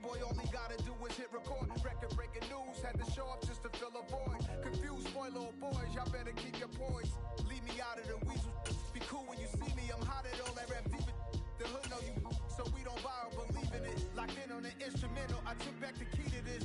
boy only gotta do is hit record. Record-breaking news, had to show up just to fill a void. Confused, spoiled boys, y'all better keep your poise. Leave me out of the weasel. Be cool when you see me, I'm hot at all that rap deep. The hood know you, so we don't borrow, believe in it. Locked in on the instrumental, I took back the key to this.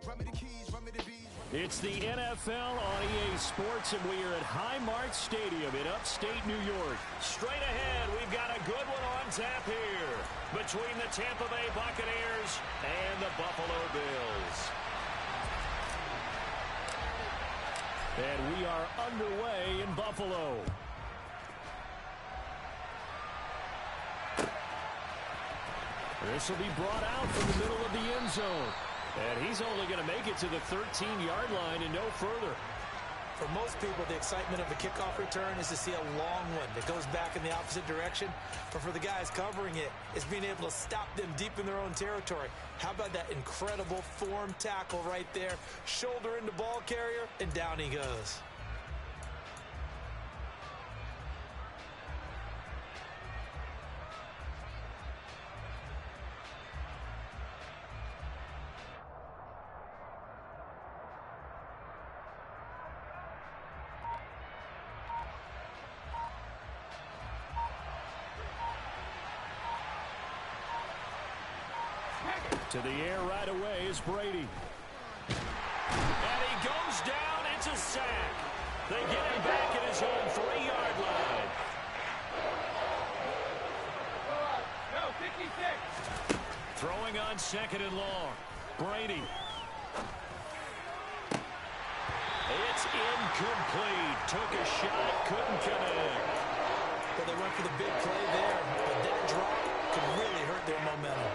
Run me the keys, run me the bees. It's the NFL on EA Sports, and we are at Highmark Stadium in upstate New York. Straight ahead, we've got a good one on tap here between the Tampa Bay Buccaneers and the Buffalo Bills. And we are underway in Buffalo. This will be brought out from the middle of the end zone. And he's only going to make it to the 13-yard line and no further. For most people, the excitement of the kickoff return is to see a long one that goes back in the opposite direction. But for the guys covering it, it's being able to stop them deep in their own territory. How about that incredible form tackle right there? Shoulder into ball carrier, and down he goes. To the air right away is Brady. And he goes down. It's a sack. They get him back at his own 3-yard line. No, 56. Throwing on second and long. Brady. It's incomplete. Took a shot. Couldn't connect. Well, they went for the big play there, but that drop could really hurt their momentum.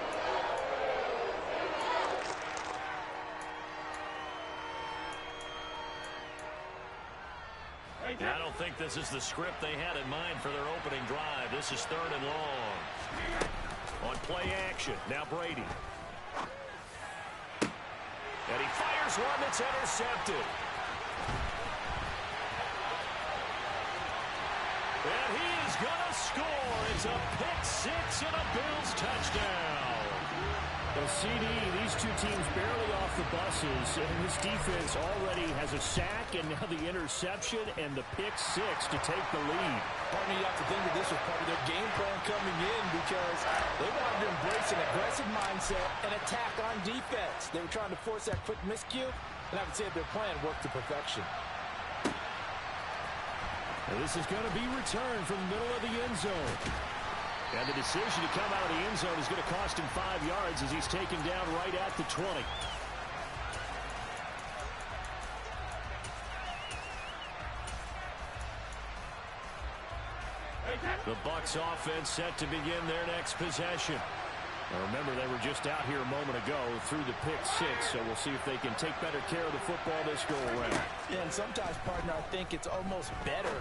I don't think this is the script they had in mind for their opening drive. This is 3rd and long. On play action, now Brady. And he fires one that's intercepted. And he is going to score. It's a pick-6 and a Bills touchdown. Well, CD, these two teams barely off the buses, and this defense already has a sack and now the interception and the pick-6 to take the lead. Partner, you have to think that this was part of their game plan coming in because they wanted to embrace an aggressive mindset and attack on defense. They were trying to force that quick miscue, and I would say their plan worked to perfection. And this is going to be returned from the middle of the end zone. And the decision to come out of the end zone is going to cost him 5 yards as he's taken down right at the 20. The Bucs offense set to begin their next possession. Now remember, they were just out here a moment ago through the pick-6, so we'll see if they can take better care of the football this go-around. Yeah, and sometimes, partner, I think it's almost better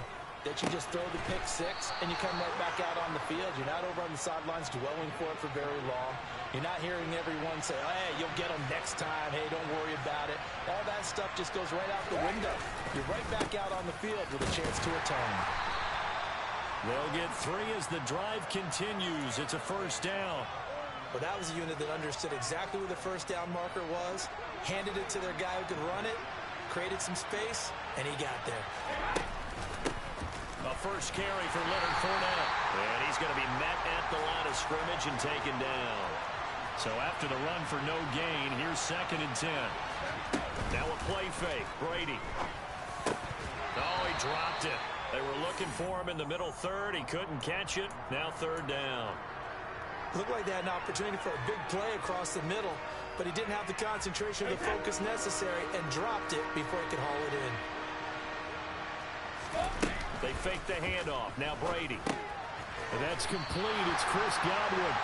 that you just throw the pick-6 and you come right back out on the field. You're not over on the sidelines dwelling for it for very long. You're not hearing everyone say, hey, you'll get them next time. Hey, don't worry about it. All that stuff just goes right out the window. You're right back out on the field with a chance to atone. They'll get 3 as the drive continues. It's a first down. Well, that was a unit that understood exactly where the first down marker was, handed it to their guy who could run it, created some space, and he got there. A first carry for Leonard Fournette. And he's going to be met at the line of scrimmage and taken down. So after the run for no gain, here's 2nd and 10. Now a play fake. Brady. Oh, he dropped it. They were looking for him in the middle third. He couldn't catch it. Now 3rd down. Looked like they had an opportunity for a big play across the middle, but he didn't have the concentration or the focus necessary and dropped it before he could haul it in. They fake the handoff. Now Brady. And that's complete. It's Chris Godwin.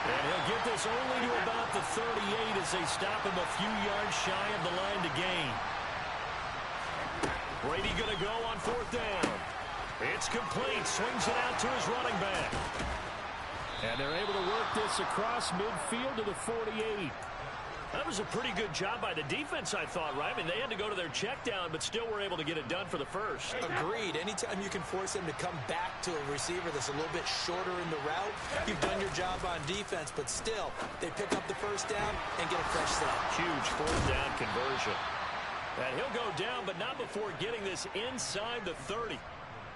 And he'll get this only to about the 38 as they stop him a few yards shy of the line to gain. Brady going to go on 4th down. It's complete. Swings it out to his running back. And they're able to work this across midfield to the 48. That was a pretty good job by the defense, I thought, right? I mean, they had to go to their check down, but still were able to get it done for the first. Agreed. Anytime you can force him to come back to a receiver that's a little bit shorter in the route, you've done your job on defense, but still, they pick up the first down and get a fresh set. Huge fourth down conversion. And he'll go down, but not before getting this inside the 30.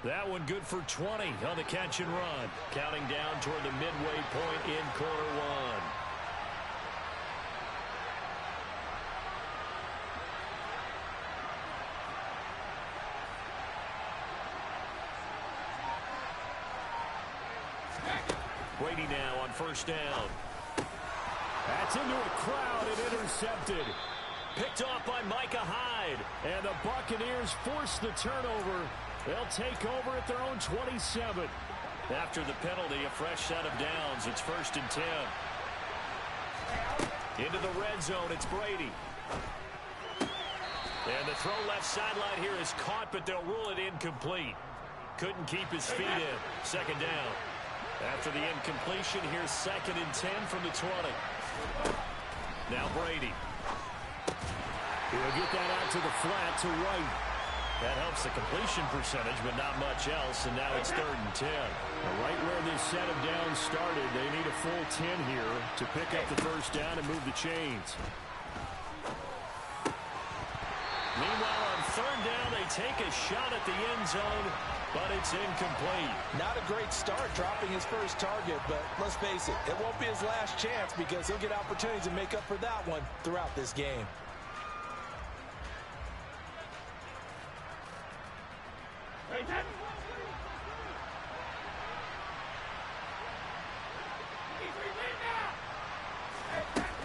That one good for 20 on the catch and run. Counting down toward the midway point in quarter one. Brady now on first down. That's into a crowd and intercepted. Picked off by Micah Hyde. And the Buccaneers force the turnover. They'll take over at their own 27. After the penalty, a fresh set of downs. It's 1st and 10. Into the red zone, it's Brady. And the throw left sideline here is caught, but they'll rule it incomplete. Couldn't keep his feet in. 2nd down. After the incompletion, here's 2nd and 10 from the 20. Now Brady. He'll get that out to the flat to right. That helps the completion percentage, but not much else, and now it's 3rd and 10. Right where this set of downs started, they need a full 10 here to pick up the first down and move the chains. Meanwhile, on 3rd down, they take a shot at the end zone, but it's incomplete. Not a great start dropping his first target, but let's face it, it won't be his last chance because he'll get opportunities to make up for that one throughout this game.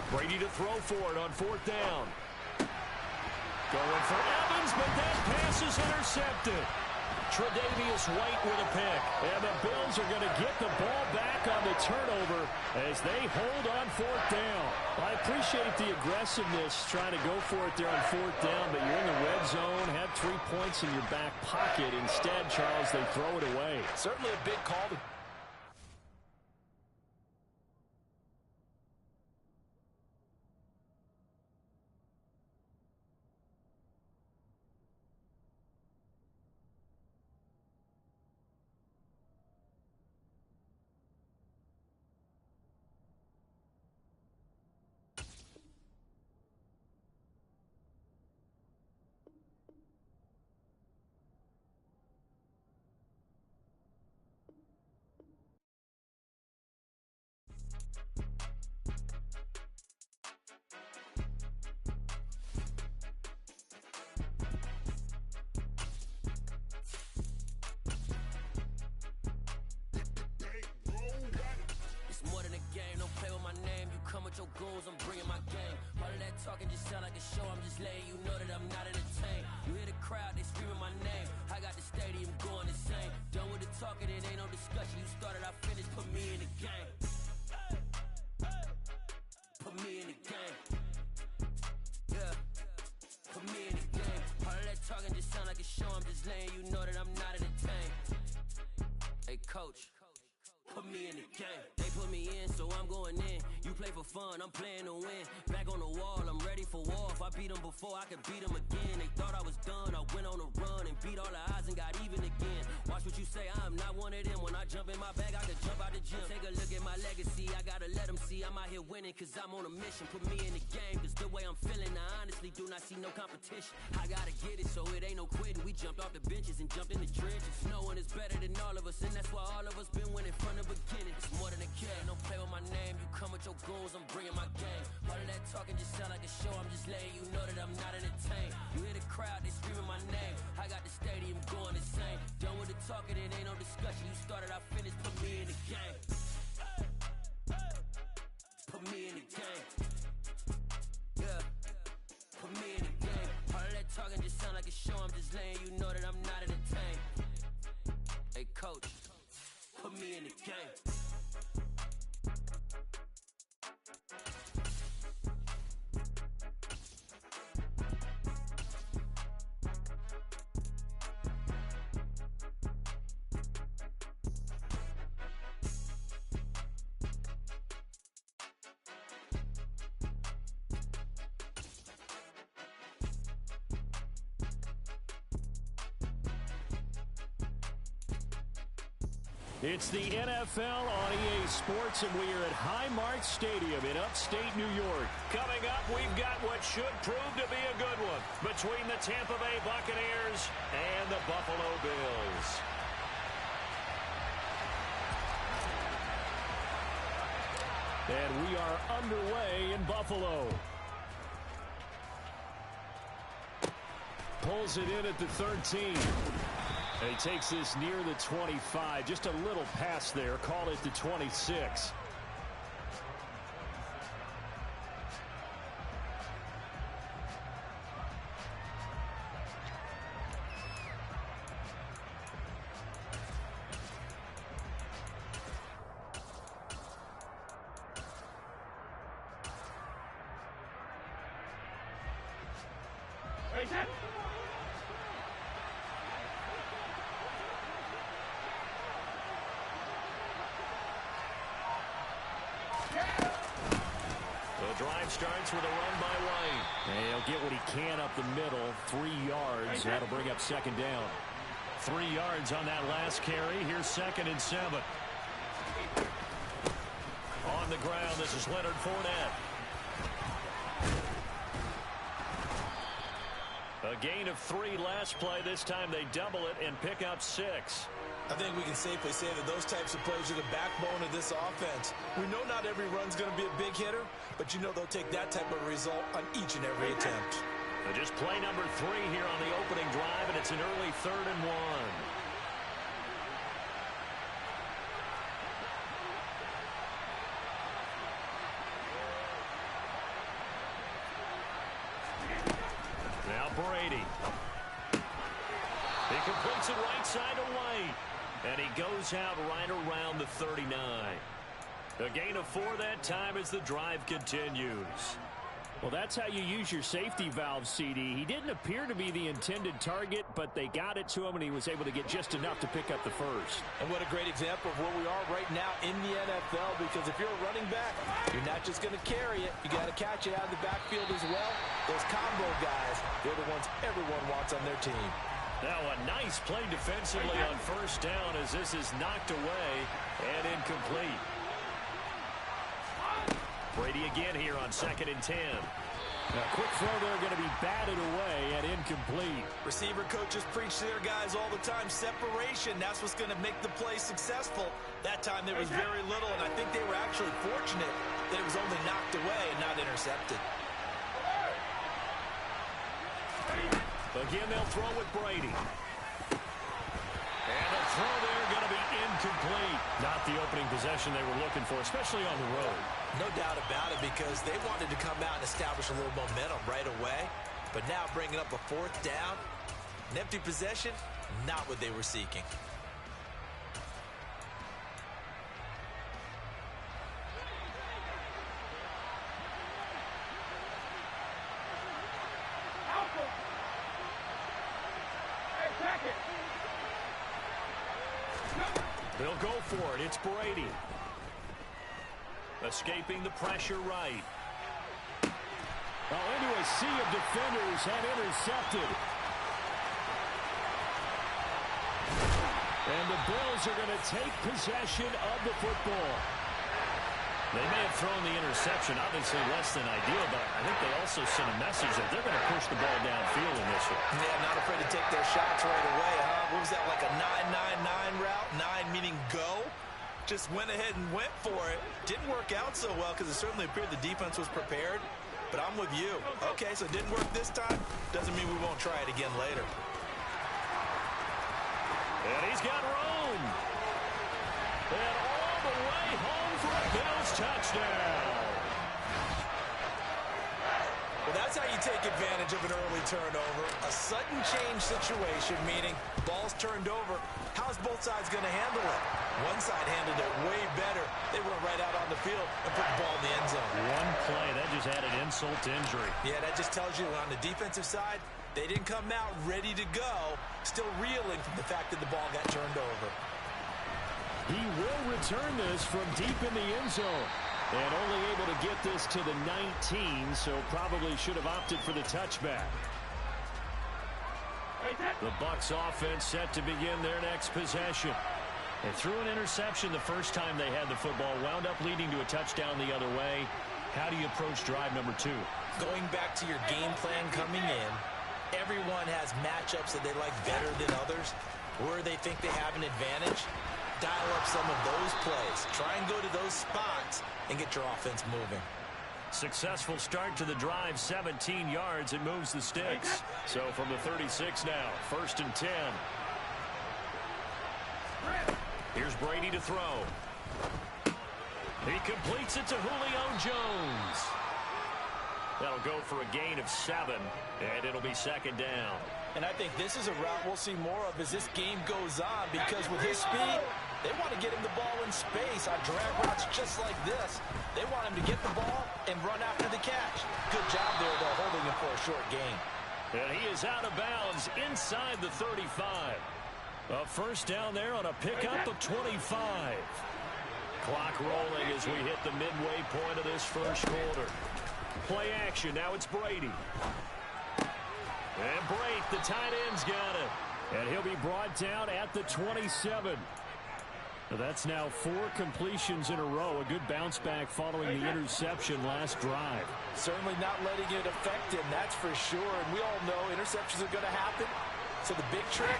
Brady to throw for it on 4th down. Going for Evans, but that pass is intercepted. Tre'Davious White with a pick. And the Bills are going to get the ball back on the turnover as they hold on 4th down. I appreciate the aggressiveness trying to go for it there on 4th down, but you're in the red zone, had 3 points in your back pocket. Instead, Charles, they throw it away. Certainly a big call to... Your goals, I'm bringing my game. All of that talking just sound like a show. I'm just letting you know that I'm not entertained. You hear the crowd, they screaming my name. I got the stadium going insane. Done with the talking, it ain't no discussion. You started, I finished, put me in the game. Put me in the game. Yeah. Put me in the game. All of that talking just sound like a show. I'm just letting you know that I'm not entertained. Hey, coach. Put me in the game. They put me in, so I'm going in. You play for fun, I'm playing to win. Back on the wall, I'm ready for war. If I beat them before, I could beat them again. They thought I was done, I went on a run and beat all the odds and got even again. Watch what you say, I'm not one of them. When I jump in my bag, I could jump out the gym. Take a look at my legacy, I gotta let them see I'm out here winning, cause I'm on a mission. Put me in the game, cause the way I'm feeling, I honestly do not see no competition. I gotta get it, so it ain't no quitting. We jumped off the benches and jumped in the trenches. No one is better than all of us, and that's why all of us been winning from the beginning. It's more than a kid, don't play with my name. You come with your goons, I'm bringing my game. All of that talking just sound like a show. I'm just letting you know that I'm not entertained. You hear the crowd, they screaming my name. I got the stadium going insane. Done with the talking, it ain't no discussion. You started, I finished, put me in the game. Put me in the game. Yeah. Put me in the game. All of that talking just sound like a show. I'm just letting you know that I'm not entertained. Hey, coach. Put me in the game. It's the NFL on EA Sports, and we are at Highmark Stadium in upstate New York. Coming up, we've got what should prove to be a good one between the Tampa Bay Buccaneers and the Buffalo Bills. And we are underway in Buffalo. Pulls it in at the 13. And he takes this near the 25. Just a little pass there. Call it the 26. Starts with a run by White. And he'll get what he can up the middle. 3 yards. That'll bring up second down. 3 yards on that last carry. Here's 2nd and 7. On the ground, this is Leonard Fournette. A gain of 3 last play. This time they double it and pick up 6. I think we can safely say that those types of plays are the backbone of this offense. We know not every run's going to be a big hitter, but you know they'll take that type of result on each and every attempt. Just play number 3 here on the opening drive, and it's an early 3rd and 1. Now Brady. He completes it right side to White. And he goes out right around the 39. A gain of 4 that time as the drive continues. Well, that's how you use your safety valve, CD. He didn't appear to be the intended target, but they got it to him, and he was able to get just enough to pick up the first. And what a great example of where we are right now in the NFL, because if you're a running back, you're not just going to carry it. You got to catch it out of the backfield as well. Those combo guys, they're the ones everyone wants on their team. Now a nice play defensively on first down as this is knocked away and incomplete. Brady again here on 2nd and 10. Now, quick throw there going to be batted away and incomplete. Receiver coaches preach to their guys all the time. Separation, that's what's going to make the play successful. That time there was very little, and I think they were actually fortunate that it was only knocked away and not intercepted. Again, they'll throw with Brady. And a throw there going to be incomplete. Not the opening possession they were looking for, especially on the road. No doubt about it, because they wanted to come out and establish a little momentum right away. But now bringing up a 4th down, an empty possession, not what they were seeking. They'll go for it. It's Brady. Escaping the pressure right. Oh, into a sea of defenders and intercepted. And the Bills are going to take possession of the football. They may have thrown the interception, obviously less than ideal, but I think they also sent a message that they're going to push the ball downfield in this one. Yeah, not afraid to take their shots right away, huh? What was that, like a 9-9-9 route? 9 meaning go? Just went ahead and went for it. Didn't work out so well because it certainly appeared the defense was prepared. But I'm with you. Okay, so it didn't work this time. Doesn't mean we won't try it again later. And he's got room. And all the way home for a Bills touchdown. Well, that's how you take advantage of an early turnover. A sudden change situation, meaning ball's turned over. How's both sides going to handle it? One side handled it way better. They went right out on the field and put the ball in the end zone. One play, that just added insult to injury. Yeah, that just tells you on the defensive side, they didn't come out ready to go, still reeling from the fact that the ball got turned over. He will return this from deep in the end zone. And only able to get this to the 19, so probably should have opted for the touchback. The Bucs offense set to begin their next possession. They threw an interception the first time they had the football, wound up leading to a touchdown the other way. How do you approach drive number 2? Going back to your game plan coming in, everyone has matchups that they like better than others, where they think they have an advantage. Dial up some of those plays. Try and go to those spots and get your offense moving. Successful start to the drive, 17 yards. It moves the sticks. So from the 36 now, 1st and 10. Here's Brady to throw. He completes it to Julio Jones. That'll go for a gain of 7, and it'll be 2nd down. And I think this is a route we'll see more of as this game goes on, because with his speed, they want to get him the ball in space on drag routes just like this. They want him to get the ball and run after the catch. Good job there, though, holding him for a short gain. And he is out of bounds inside the 35. A 1st down there on a pickup of 25. Clock rolling as we hit the midway point of this 1st quarter. Play action. Now it's Brady. And Brate, the tight end's got it. And he'll be brought down at the 27. That's now 4 completions in a row. A good bounce back following the interception last drive. Certainly not letting it affect him, that's for sure. And we all know interceptions are going to happen. So the big trick,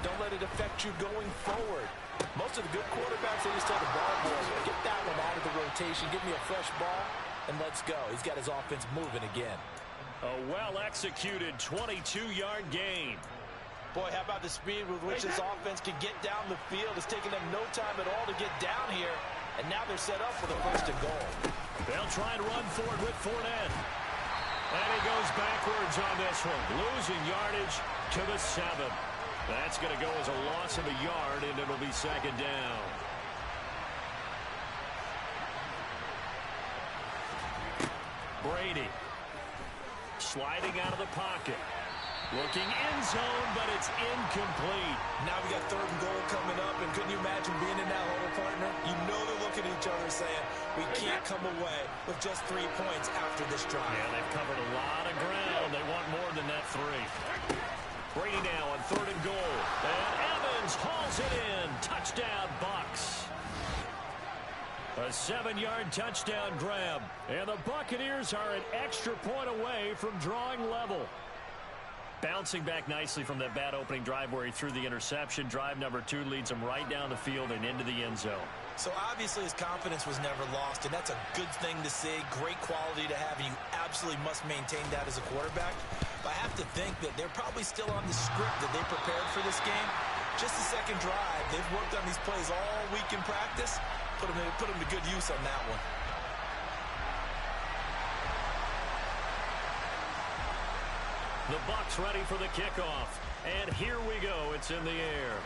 don't let it affect you going forward. Most of the good quarterbacks, they just tell the ball boys, get that one out of the rotation, give me a fresh ball, and let's go. He's got his offense moving again. A well-executed 22-yard gain. Boy, how about the speed with which this offense can get down the field? It's taken them no time at all to get down here, and now they're set up for the 1st and goal. They'll try and run for it with Fournette. And he goes backwards on this one, losing yardage to the 7. That's going to go as a loss of a yard, and it'll be 2nd down. Brady sliding out of the pocket. Looking end zone, but it's incomplete. Now we got 3rd and goal coming up, and couldn't you imagine being in that huddle, partner? You know they're looking at each other saying, we can't come away with just 3 points after this drive. Yeah, they've covered a lot of ground. They want more than that 3. Brady now on 3rd and goal. And Evans hauls it in. Touchdown, Bucs. A 7-yard touchdown grab. And the Buccaneers are an extra point away from drawing level. Bouncing back nicely from that bad opening drive where he threw the interception. Drive number 2 leads him right down the field and into the end zone. So obviously his confidence was never lost, and that's a good thing to see. Great quality to have, and you absolutely must maintain that as a quarterback. But I have to think that they're probably still on the script that they prepared for this game. Just the 2nd drive. They've worked on these plays all week in practice. Put them to good use on that one. The Bucs ready for the kickoff. And here we go. It's in the air.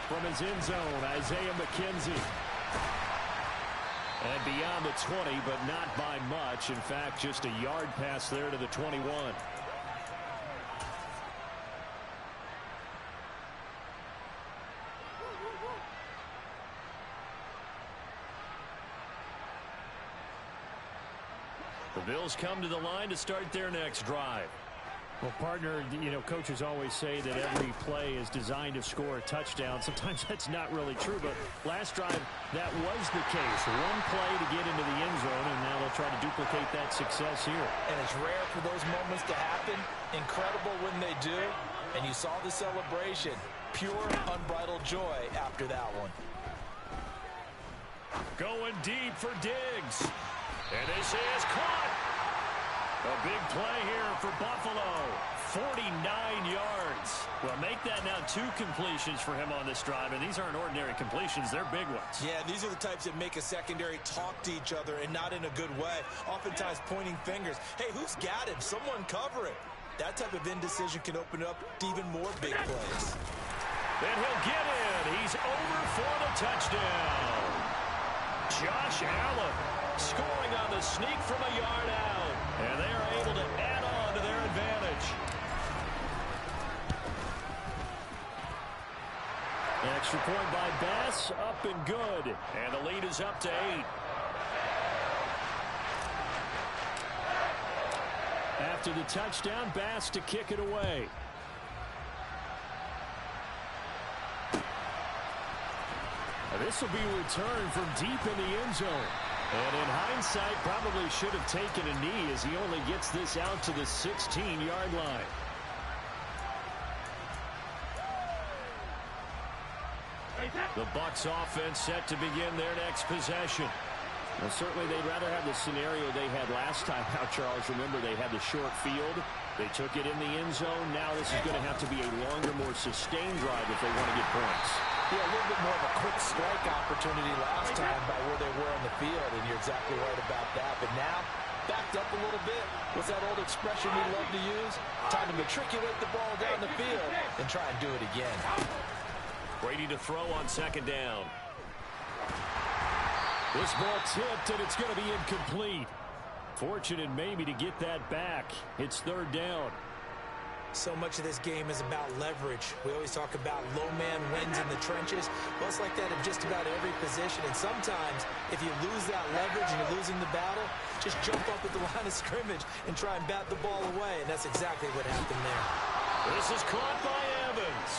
From his end zone, Isaiah McKenzie. And beyond the 20, but not by much. In fact, just a yard pass there to the 21. The Bills come to the line to start their next drive. Well, partner, you know, coaches always say that every play is designed to score a touchdown. Sometimes that's not really true, but last drive, that was the case. 1 play to get into the end zone, and now they'll try to duplicate that success here. And it's rare for those moments to happen. Incredible when they do. And you saw the celebration. Pure, unbridled joy after that one. Going deep for Diggs. And this is caught. A big play here for Buffalo. 49 yards. Well, make that now 2 completions for him on this drive, and these aren't ordinary completions. They're big ones. Yeah, these are the types that make a secondary talk to each other, and not in a good way. Oftentimes pointing fingers. Hey, who's got him? Someone cover it. That type of indecision can open up to even more big plays. And he'll get in. He's over for the touchdown. Josh Allen scoring on the sneak from a yard out. And they are able to add on to their advantage. Extra point by Bass, up and good. And the lead is up to 8. After the touchdown, Bass to kick it away. This will be a return from deep in the end zone. And in hindsight, probably should have taken a knee as he only gets this out to the 16-yard line. The Bucs offense set to begin their next possession. Well, certainly they'd rather have the scenario they had last time out, Charles. Remember, they had the short field. They took it in the end zone. Now this is going to have to be a longer, more sustained drive if they want to get points. Yeah, a little bit more of a quick strike opportunity last time by where they were on the field, and you're exactly right about that. But now, backed up a little bit. What's that old expression we love to use? Time to matriculate the ball down the field and try and do it again. Brady to throw on second down. This ball tipped, and it's going to be incomplete. Fortunate maybe to get that back. It's third down. So much of this game is about leverage. We always talk about low man wins in the trenches. Well, it's like that in just about every position. And sometimes, if you lose that leverage and you're losing the battle, just jump up at the line of scrimmage and try and bat the ball away. And that's exactly what happened there. This is caught by Evans.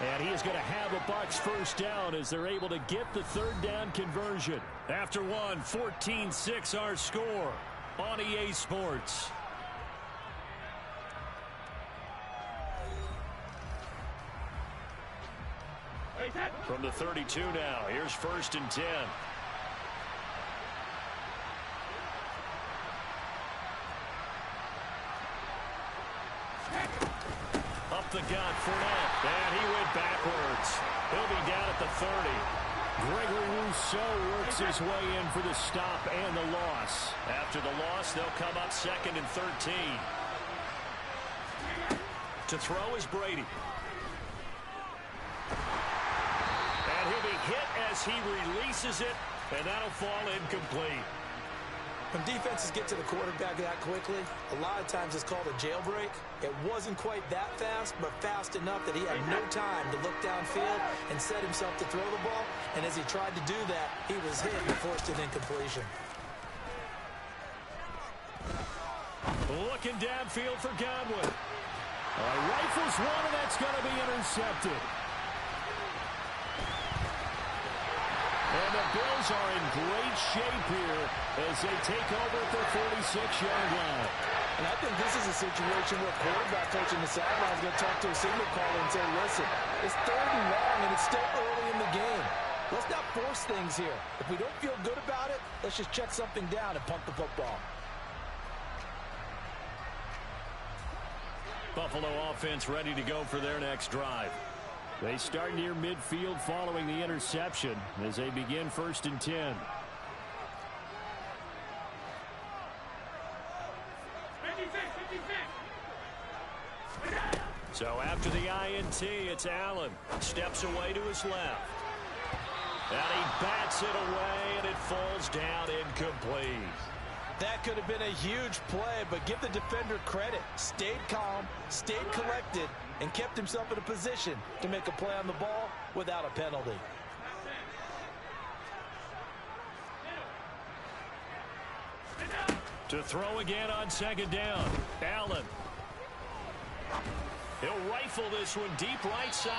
And he is going to have a Bucs first down as they're able to get the third down conversion. After one, 14-6 our score on EA Sports. From the 32 now, here's 1st and 10. Up the gut, Fournette, and he went backwards. He'll be down at the 30. Gregory Rousseau works his way in for the stop and the loss. After the loss, they'll come up 2nd and 13. To throw is Brady. And he'll be hit as he releases it, and that'll fall incomplete. When defenses get to the quarterback that quickly, a lot of times it's called a jailbreak. It wasn't quite that fast, but fast enough that he had no time to look downfield and set himself to throw the ball. And as he tried to do that, he was hit and forced an incompletion. Looking downfield for Godwin. Rifles one, and that's going to be intercepted. And the Bills are in great shape here as they take over at their 46-yard line. And I think this is a situation where quarterback coach in the sideline is going to talk to a signal caller and say, listen, it's 3rd and long and it's still early in the game. Let's not force things here. If we don't feel good about it, let's just check something down and punt the football. Buffalo offense ready to go for their next drive. They start near midfield following the interception as they begin 1st and 10. So after the INT, it's Allen. Steps away to his left. And he bats it away, and it falls down incomplete. That could have been a huge play, but give the defender credit. Stayed calm, stayed collected, and kept himself in a position to make a play on the ball without a penalty. To throw again on 2nd down. Allen. He'll rifle this one deep right side.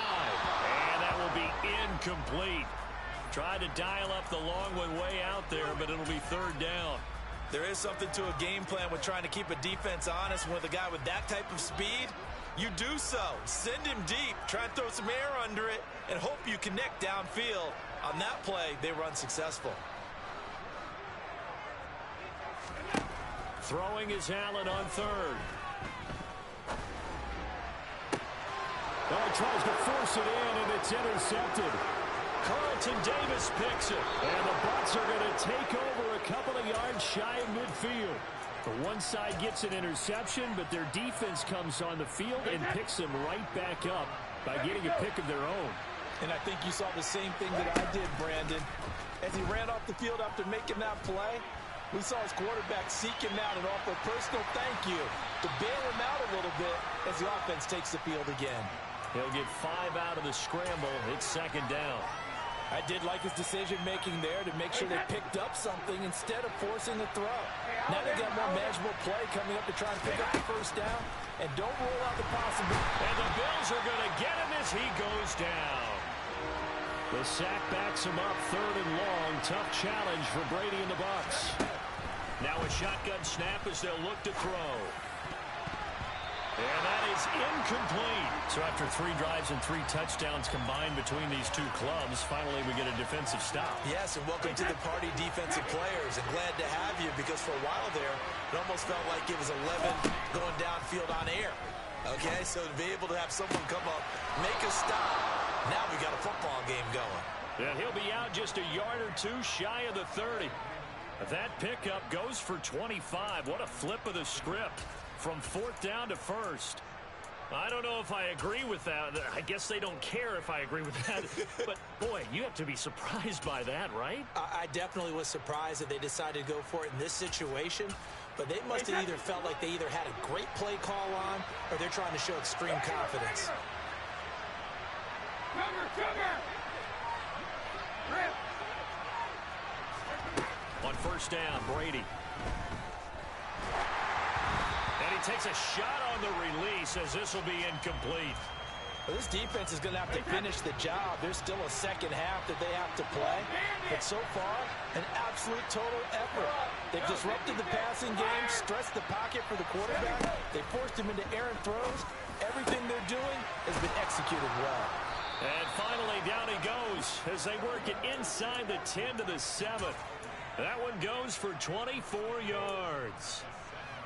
And that will be incomplete. Tried to dial up the long one way out there, but it'll be 3rd down. There is something to a game plan with trying to keep a defense honest. With a guy with that type of speed, you do so. Send him deep, try and throw some air under it, and hope you connect downfield. On that play, they were unsuccessful. Throwing is Allen on 3rd. Oh, he tries to force it in, and it's intercepted. Carlton Davis picks it. And the Bucs are going to take over a couple of yards shy of midfield. The one side gets an interception, but their defense comes on the field and picks them right back up by getting a pick of their own. And I think you saw the same thing that I did, Brandon. As he ran off the field after making that play, we saw his quarterback seek him out and offer a personal thank you to bail him out a little bit as the offense takes the field again. He'll get 5 out of the scramble. It's 2nd down. I did like his decision-making there to make sure they picked up something instead of forcing the throw. Now they got more manageable play coming up to try and pick up the 1st down. And don't rule out the possibility. And the Bills are going to get him as he goes down. The sack backs him up, 3rd and long. Tough challenge for Brady and the Bucs. Now a shotgun snap as they'll look to throw. And that is incomplete. So after 3 drives and 3 touchdowns combined between these two clubs, finally we get a defensive stop. Yes, and welcome to the party, defensive players. And glad to have you, because for a while there, it almost felt like it was 11 going downfield on air. Okay, so to be able to have someone come up, make a stop, now we got a football game going. And he'll be out just a yard or 2 shy of the 30. That pickup goes for 25. What a flip of the script from 4th down to 1st. I don't know if I agree with that. I guess they don't care if I agree with that. But, boy, you have to be surprised by that, right? I definitely was surprised that they decided to go for it in this situation. But they must have either felt like they either had a great play call on, or they're trying to show extreme confidence. On 1st down, Brady. And he takes a shot on the release as this will be incomplete. Well, this defense is going to have to finish the job. There's still a second half that they have to play. But so far, an absolute total effort. They've disrupted the passing game, stressed the pocket for the quarterback. They forced him into errant throws. Everything they're doing has been executed well. And finally, down he goes as they work it inside the 10 to the 7. That one goes for 24 yards.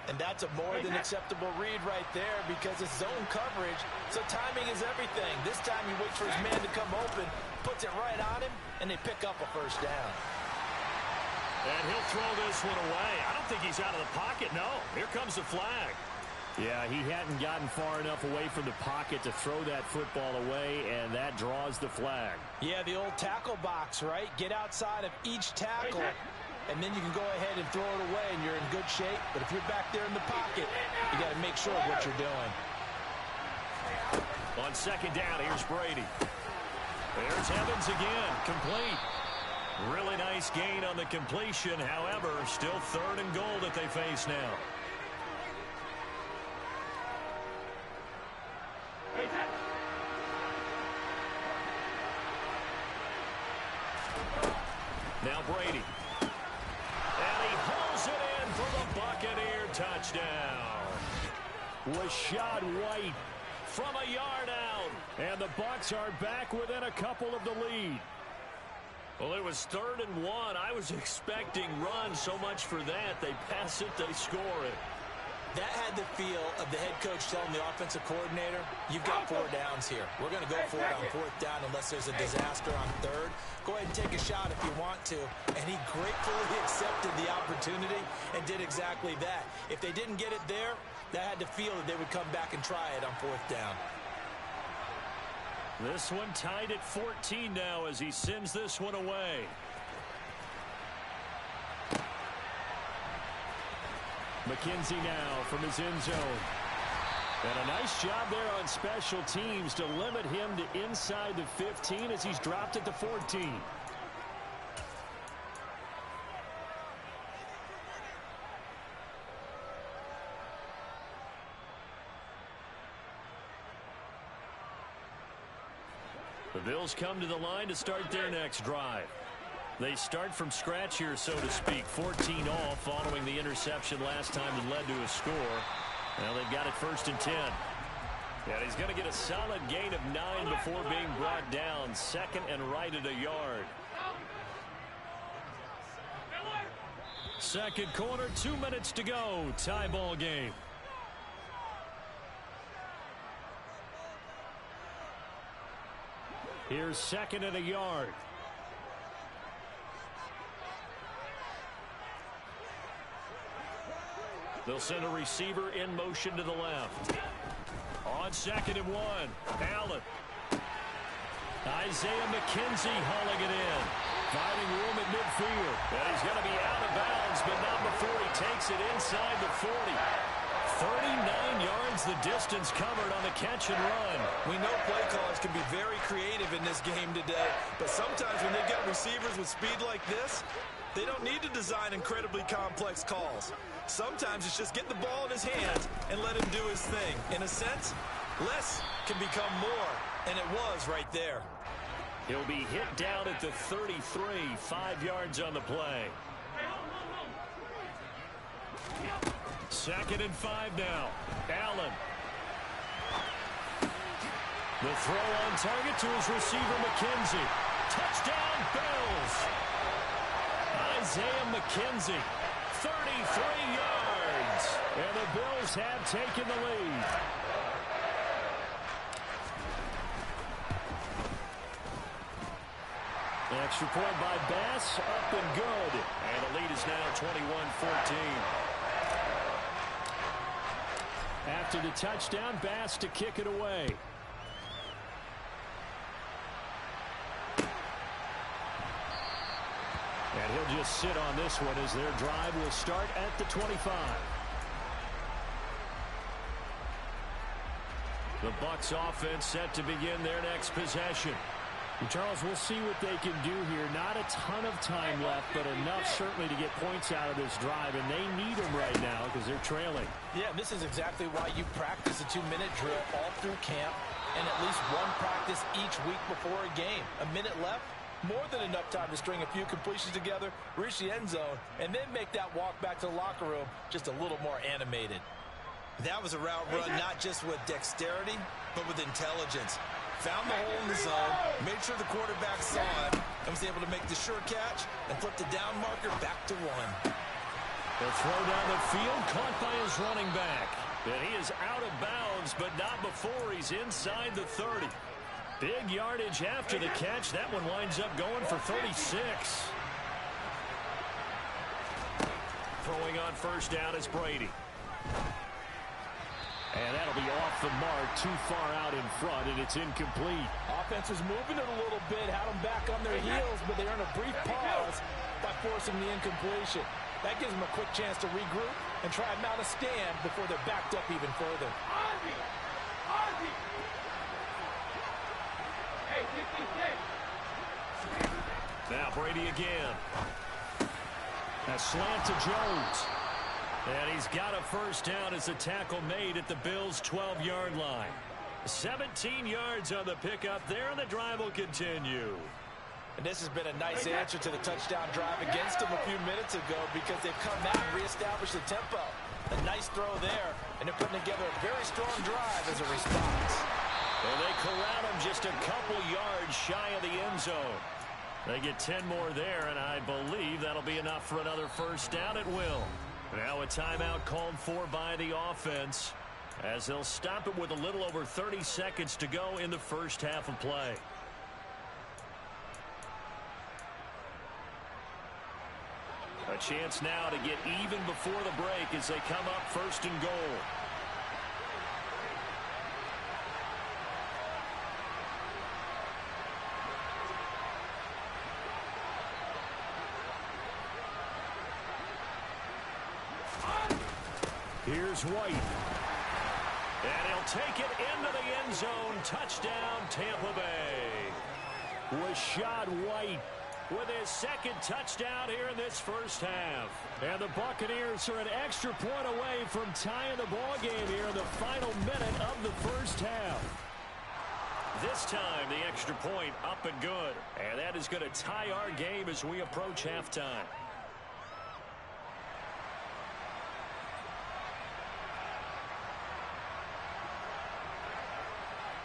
And that's a more than acceptable read right there, because it's zone coverage, so timing is everything. This time he waits for his man to come open, puts it right on him, and they pick up a 1st down. And he'll throw this one away. I don't think he's out of the pocket, no. Here comes the flag. Yeah, he hadn't gotten far enough away from the pocket to throw that football away, and that draws the flag. Yeah, the old tackle box, right? Get outside of each tackle, and then you can go ahead and throw it away, and you're in good shape. But if you're back there in the pocket, you got to make sure of what you're doing. On 2nd down, here's Brady. There's Evans again, complete. Really nice gain on the completion. However, still 3rd and goal that they face now. Now Brady. And he hauls it in for the Buccaneer touchdown. Rachaad White From a yard out. and the Bucs are back within a couple of the lead. Well, it was 3rd and 1. I was expecting run. So much for that. They pass it, they score it. That had the feel of the head coach telling the offensive coordinator, you've got 4 downs here. We're going to go for it on 4th down unless there's a disaster on 3rd. Go ahead and take a shot if you want to. And he gratefully accepted the opportunity and did exactly that. If they didn't get it there, that had the feel that they would come back and try it on 4th down. This one tied at 14 now as he sends this one away. McKenzie now from his end zone. And a nice job there on special teams to limit him to inside the 15 as he's dropped it to 14. The Bills come to the line to start their next drive. They start from scratch here, so to speak. 14 all following the interception last time that led to a score. Now they've got it 1st and 10. And he's going to get a solid gain of 9 before being brought down. 2nd and right at a yard. 2nd quarter, 2 minutes to go. Tie ball game. Here's 2nd and a yard. They'll send a receiver in motion to the left. On 2nd and 1, Allen. Isaiah McKenzie hauling it in. Finding room at midfield. And he's going to be out of bounds, but not before he takes it inside the 40. 39 yards the distance covered on the catch and run. We know play callers can be very creative in this game today, but sometimes when they've got receivers with speed like this, they don't need to design incredibly complex calls. Sometimes it's just get the ball in his hands and let him do his thing. In a sense, less can become more, and it was right there. He'll be hit down at the 33, 5 yards on the play. 2nd and 5 now. Allen. The throw on target to his receiver, McKenzie. Touchdown, Bills. Isaiah McKenzie, 33 yards. And the Bills have taken the lead. Extra point by Bass, up and good. And the lead is now 21-14. After the touchdown, Bass to kick it away. And he'll just sit on this one as their drive will start at the 25. The Bucs offense set to begin their next possession. And Charles, we'll see what they can do here. Not a ton of time left, but enough certainly to get points out of this drive, and they need them right now because they're trailing. Yeah, this is exactly why you practice a 2-minute drill all through camp and at least one practice each week before a game. A minute left, more than enough time to string a few completions together, reach the end zone, and then make that walk back to the locker room just a little more animated. That was a route run not just with dexterity, but with intelligence. Found the hole in the zone, made sure the quarterback saw it, and was able to make the sure catch and flip the down marker back to 1. The throw down the field, caught by his running back. And he is out of bounds, but not before he's inside the 30. Big yardage after the catch. That one winds up going for 36. Throwing on first down is Brady. And that'll be off the mark, too far out in front, and it's incomplete. Offense was moving it a little bit, had them back on their heels, but they earned a brief pause by forcing the incompletion. That gives them a quick chance to regroup and try and mount a stand before they're backed up even further. Now Brady again. A slant to Jones. And he's got a first down as the tackle made at the Bills' 12-yard line. 17 yards on the pickup there, and the drive will continue. And this has been a nice answer to the touchdown drive against them a few minutes ago because they've come out and reestablished the tempo. A nice throw there, and they're putting together a very strong drive as a response. And they corral him just a couple yards shy of the end zone. They get 10 more there, and I believe that'll be enough for another first down at will. Now a timeout called for by the offense as they'll stop it with a little over 30 seconds to go in the first half of play. A chance now to get even before the break as they come up first and goal. Here's White. And he'll take it into the end zone. Touchdown, Tampa Bay. Rashad White with his second touchdown here in this first half. And the Buccaneers are an extra point away from tying the ball game here in the final minute of the first half. This time, the extra point up and good. And that is going to tie our game as we approach halftime.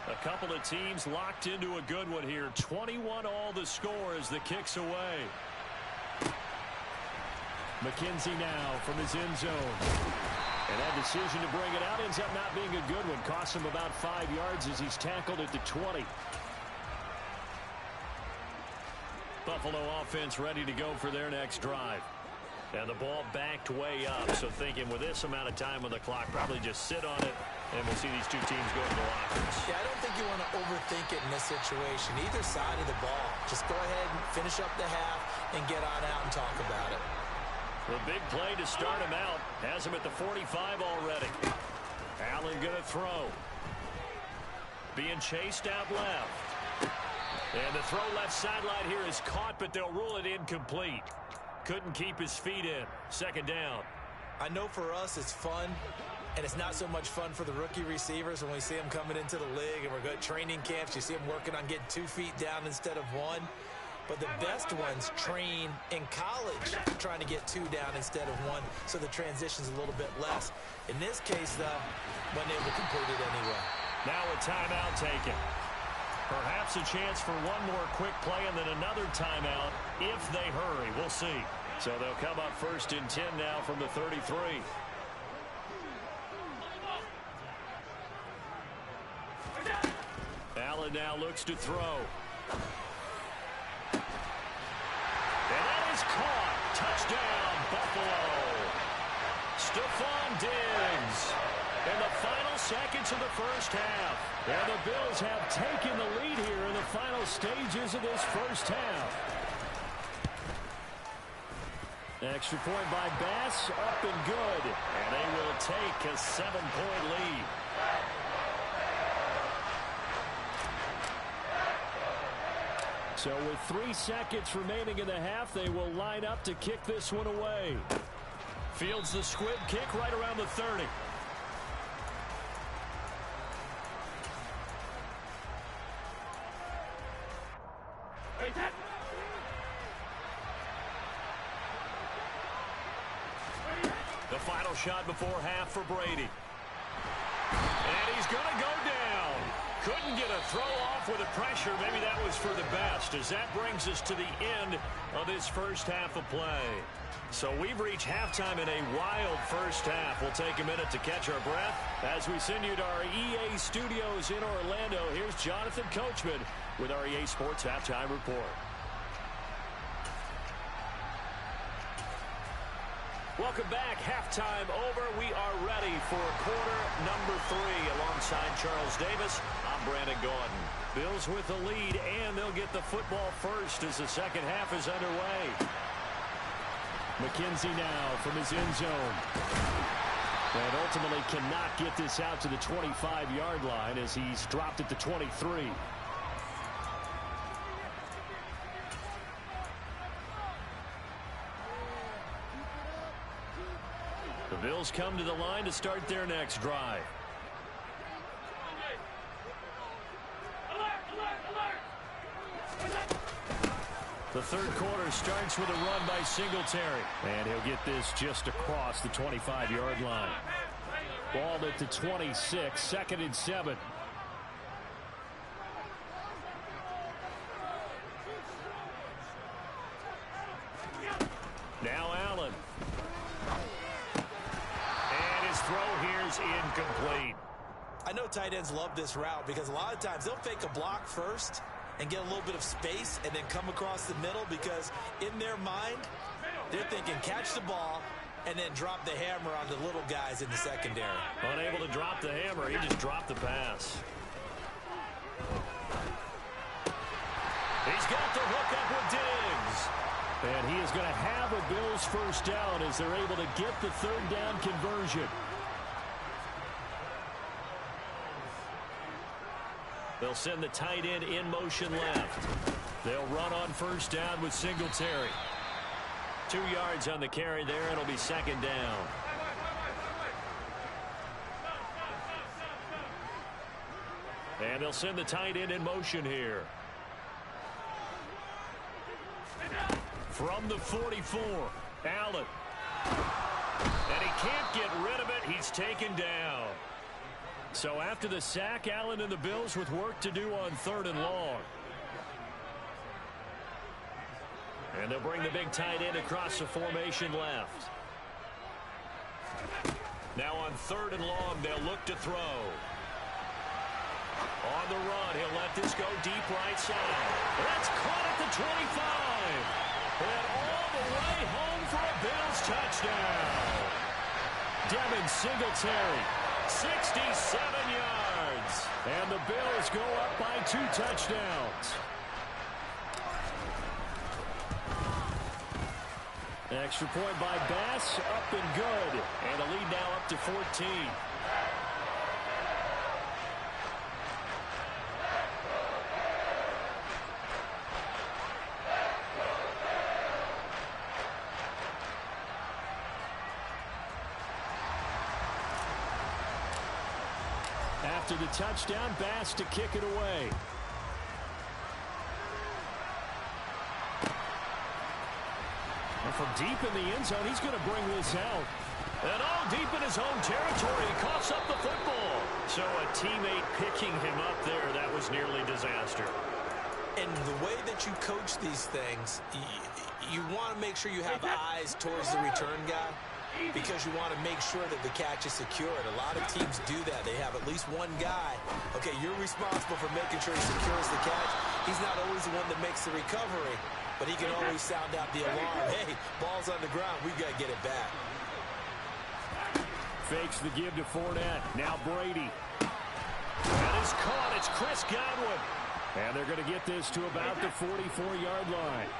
A couple of teams locked into a good one here. 21 all the score as the kick's away. McKenzie now from his end zone. And that decision to bring it out ends up not being a good one. Costs him about 5 yards as he's tackled at the 20. Buffalo offense ready to go for their next drive. And the ball backed way up, so thinking with this amount of time on the clock, probably just sit on it, and we'll see these two teams go to the lockers. Yeah, I don't think you want to overthink it in this situation. Either side of the ball. Just go ahead and finish up the half and get on out and talk about it. The big play to start him out. Has him at the 45 already. Allen going to throw. Being chased out left. And the throw left sideline here is caught, but they'll rule it incomplete. Couldn't keep his feet in. Second down. I know for us it's fun, and it's not so much fun for the rookie receivers when we see them coming into the league and we're going to training camps. You see them working on getting 2 feet down instead of 1. But the best ones train in college trying to get 2 down instead of 1, so the transition's a little bit less. In this case, though, wasn't able to complete it anyway. Now a timeout taken. Perhaps a chance for one more quick play and then another timeout if they hurry. We'll see. So they'll come up 1st and 10 now from the 33. Allen now looks to throw. And that is caught. Touchdown, Buffalo. Stephon Diggs. In the final seconds of the first half. And the Bills have taken the lead here in the final stages of this first half. Extra point by Bass, up and good. And they will take a 7-point lead. So with 3 seconds remaining in the half, they will line up to kick this one away. Fields the squib kick right around the 30. The final shot before half for Brady. And he's going to go down. Couldn't get a throw off with the pressure. Maybe that was for the best, as that brings us to the end of this first half of play. So we've reached halftime in a wild first half. We'll take a minute to catch our breath as we send you to our EA studios in Orlando. Here's Jonathan Coachman with our EA Sports Halftime Report. Welcome back. Halftime over. We are ready for quarter number 3 alongside Charles Davis. I'm Brandon Gaudin. Bills with the lead, and they'll get the football first as the second half is underway. McKenzie now from his end zone. And ultimately cannot get this out to the 25-yard line as he's dropped it to 23. The Bills come to the line to start their next drive. The third quarter starts with a run by Singletary. And he'll get this just across the 25-yard line. Balled at the 26, 2nd and 7. Now Allen. And his throw here is incomplete. I know tight ends love this route because a lot of times they'll fake a block first and get a little bit of space and then come across the middle, because in their mind, they're thinking catch the ball and then drop the hammer on the little guys in the secondary. Unable to drop the hammer, he just dropped the pass. He's got the hook up with Diggs. And he is going to have a Bills first down as they're able to get the third down conversion. They'll send the tight end in motion left. They'll run on first down with Singletary. 2 yards on the carry there. It'll be second down. And they'll send the tight end in motion here. From the 44, Allen. And he can't get rid of it. He's taken down. So after the sack, Allen and the Bills with work to do on 3rd and long. And they'll bring the big tight end across the formation left. Now on 3rd and long, they'll look to throw. On the run, he'll let this go deep right side. That's caught at the 25. And all the way home for a Bills touchdown. Devin Singletary, 67 yards. And the Bills go up by 2 touchdowns. Extra point by Bass, up and good. And the lead now up to 14. After the touchdown, Bass to kick it away. And from deep in the end zone, he's going to bring this out. And all deep in his own territory, he coughs up the football. So a teammate picking him up there, that was nearly disaster. And the way that you coach these things, you want to make sure you have eyes towards the return guy because you want to make sure that the catch is secured. A lot of teams do that. They have at least one guy. Okay, you're responsible for making sure he secures the catch. He's not always the one that makes the recovery, but he can always sound out the alarm. Hey, ball's on the ground. We've got to get it back. Fakes the give to Fournette. Now Brady. That is caught. It's Chris Godwin. And they're going to get this to about the 44-yard line.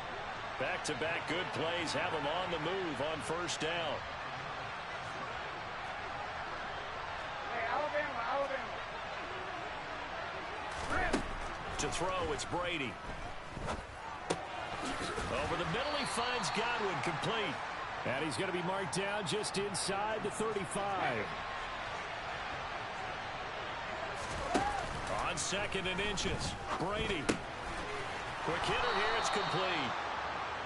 Back-to-back good plays have them on the move on first down. To throw, it's Brady. Over the middle, he finds Godwin, complete. And he's going to be marked down just inside the 35. On second and inches, Brady. Quick hitter here, it's complete.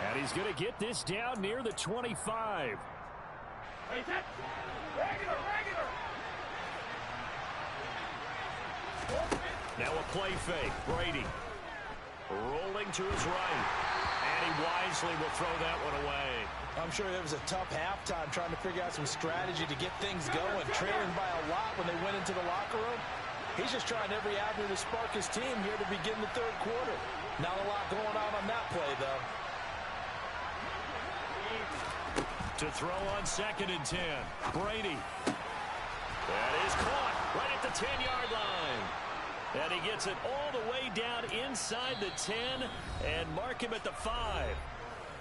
And he's going to get this down near the 25. Now a play fake. Brady rolling to his right. And he wisely will throw that one away. I'm sure it was a tough halftime trying to figure out some strategy to get things going. Trailing by a lot when they went into the locker room. He's just trying every avenue to spark his team here to begin the third quarter. Not a lot going on that play, though. To throw on second and 10. Brady. That is caught right at the 10-yard line. And he gets it all the way down inside the 10 and mark him at the 5.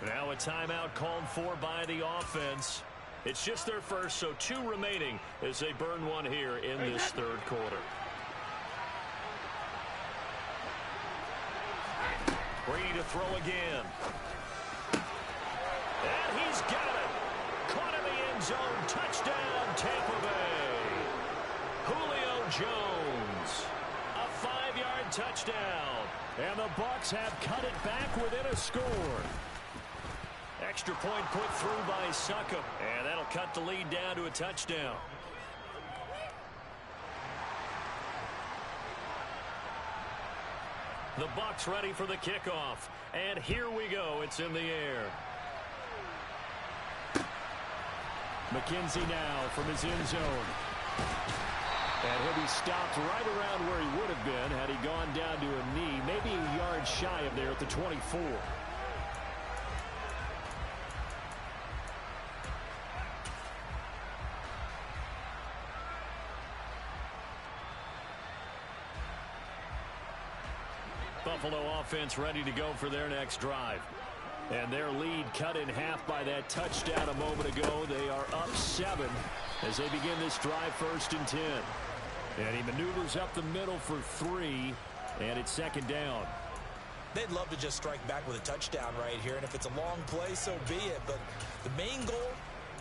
Now a timeout called for by the offense. It's just their first, so 2 remaining as they burn one here in this third quarter. Brady to throw again. And he's got it. Caught in the end zone. Touchdown, Tampa Bay. Julio Jones. A 5-yard touchdown. And the Bucs have cut it back within a score. Extra point put through by Succop. And that'll cut the lead down to a touchdown. The Bucs ready for the kickoff. And here we go. It's in the air. McKenzie now from his end zone. And he'll be stopped right around where he would have been had he gone down to a knee, maybe a yard shy of there at the 24. Buffalo offense ready to go for their next drive. And their lead cut in half by that touchdown a moment ago. They are up 7 as they begin this drive, 1st and 10. And he maneuvers up the middle for 3, and it's 2nd down. They'd love to just strike back with a touchdown right here, and if it's a long play, so be it. But the main goal,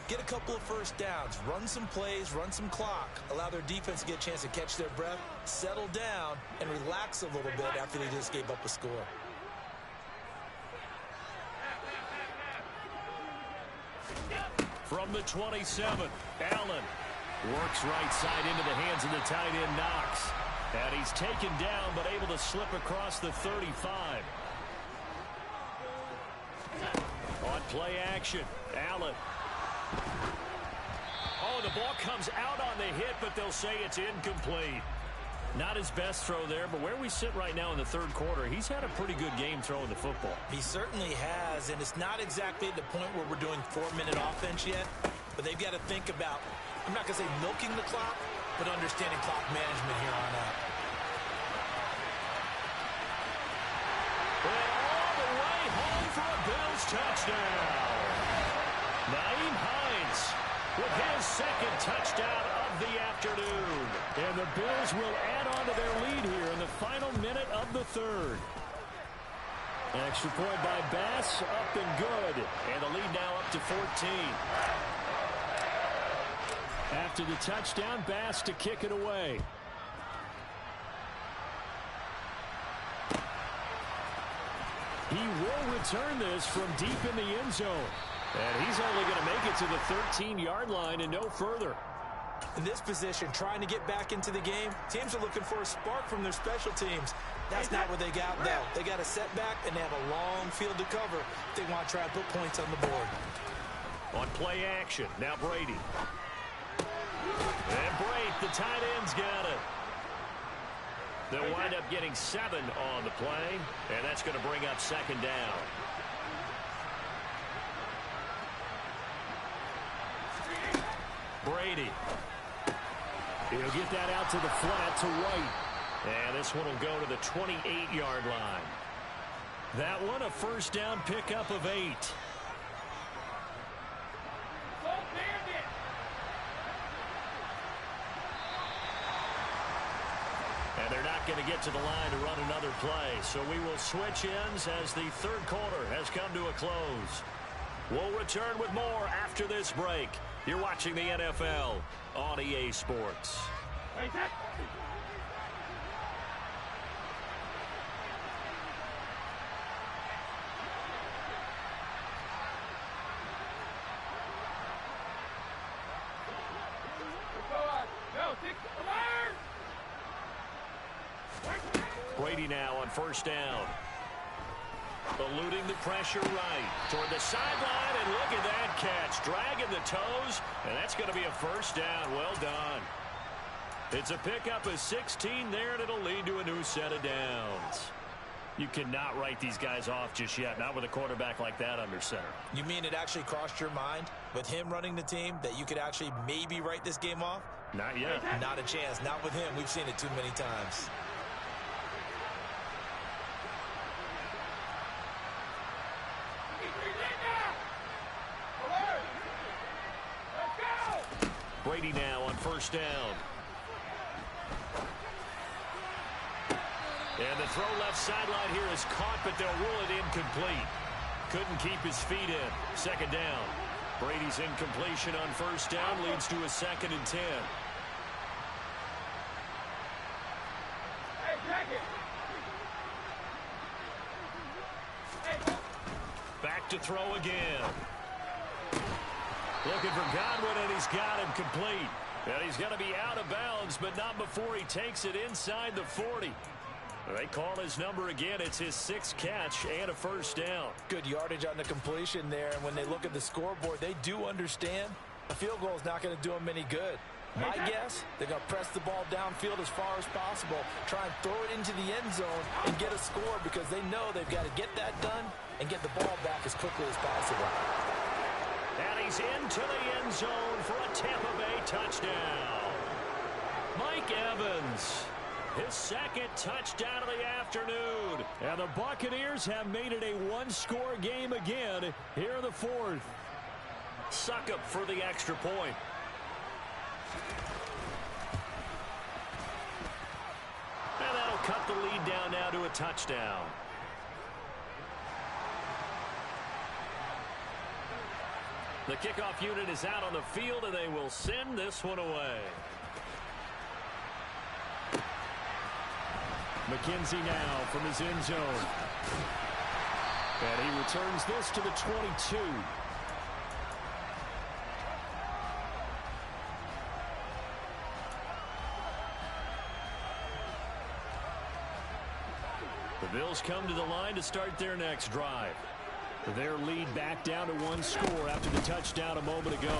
get a couple of first downs, run some plays, run some clock, allow their defense to get a chance to catch their breath, settle down, and relax a little bit after they just gave up a score. From the 27, Allen works right side into the hands of the tight end, Knox. And he's taken down, but able to slip across the 35. On play action, Allen. Oh, the ball comes out on the hit, but they'll say it's incomplete. Not his best throw there, but where we sit right now in the third quarter, he's had a pretty good game throwing the football. He certainly has, and it's not exactly at the point where we're doing 4-minute offense yet, but they've got to think about, I'm not going to say milking the clock, but understanding clock management here on out. And all the way home for a Bills touchdown. Nyheim Hines with his 2nd touchdown of the afternoon. And the Bills will add on to their lead here in the final minute of the 3rd. Extra point by Bass, up and good. And the lead now up to 14. After the touchdown, Bass to kick it away. He will return this from deep in the end zone. And he's only going to make it to the 13-yard line and no further. In this position, trying to get back into the game, teams are looking for a spark from their special teams. That's not what they got, though. They got a setback, and they have a long field to cover if they want to try to put points on the board. On play action, now Brady. And Brate, the tight end's got it. They'll wind up getting 7 on the play, and that's going to bring up second down. Brady. He'll get that out to the flat to White. And this one will go to the 28-yard line. That one a first down pickup of 8. And they're not going to get to the line to run another play. So we will switch ends as the third quarter has come to a close. We'll return with more after this break. You're watching the NFL on EA Sports. Brady now on first down. Eluding the pressure right toward the sideline, and look at that catch. Dragging the toes, and that's going to be a first down. Well done. It's a pickup of 16 there, and it'll lead to a new set of downs. You cannot write these guys off just yet, not with a quarterback like that under center. You mean it actually crossed your mind with him running the team that you could actually maybe write this game off? Not yet. Not a chance. Not with him. We've seen it too many times. Brady now on first down. And the throw left sideline here is caught, but they'll rule it incomplete. Couldn't keep his feet in. Second down. Brady's incompletion on first down leads to a 2nd and 10. Back to throw again. Looking for Godwin, and he's got him complete. And he's going to be out of bounds, but not before he takes it inside the 40. They call his number again. It's his 6th catch and a first down. Good yardage on the completion there. And when they look at the scoreboard, they do understand a field goal is not going to do them any good. My guess, they're going to press the ball downfield as far as possible, try and throw it into the end zone and get a score because they know they've got to get that done and get the ball back as quickly as possible. And he's into the end zone for a Tampa Bay touchdown. Mike Evans, his 2nd touchdown of the afternoon. And the Buccaneers have made it a one-score game again here in the 4th. Succop for the extra point. And that'll cut the lead down now to a touchdown. The kickoff unit is out on the field, and they will send this one away. McKenzie now from his end zone. And he returns this to the 22. The Bills come to the line to start their next drive. Their lead back down to 1 score after the touchdown a moment ago.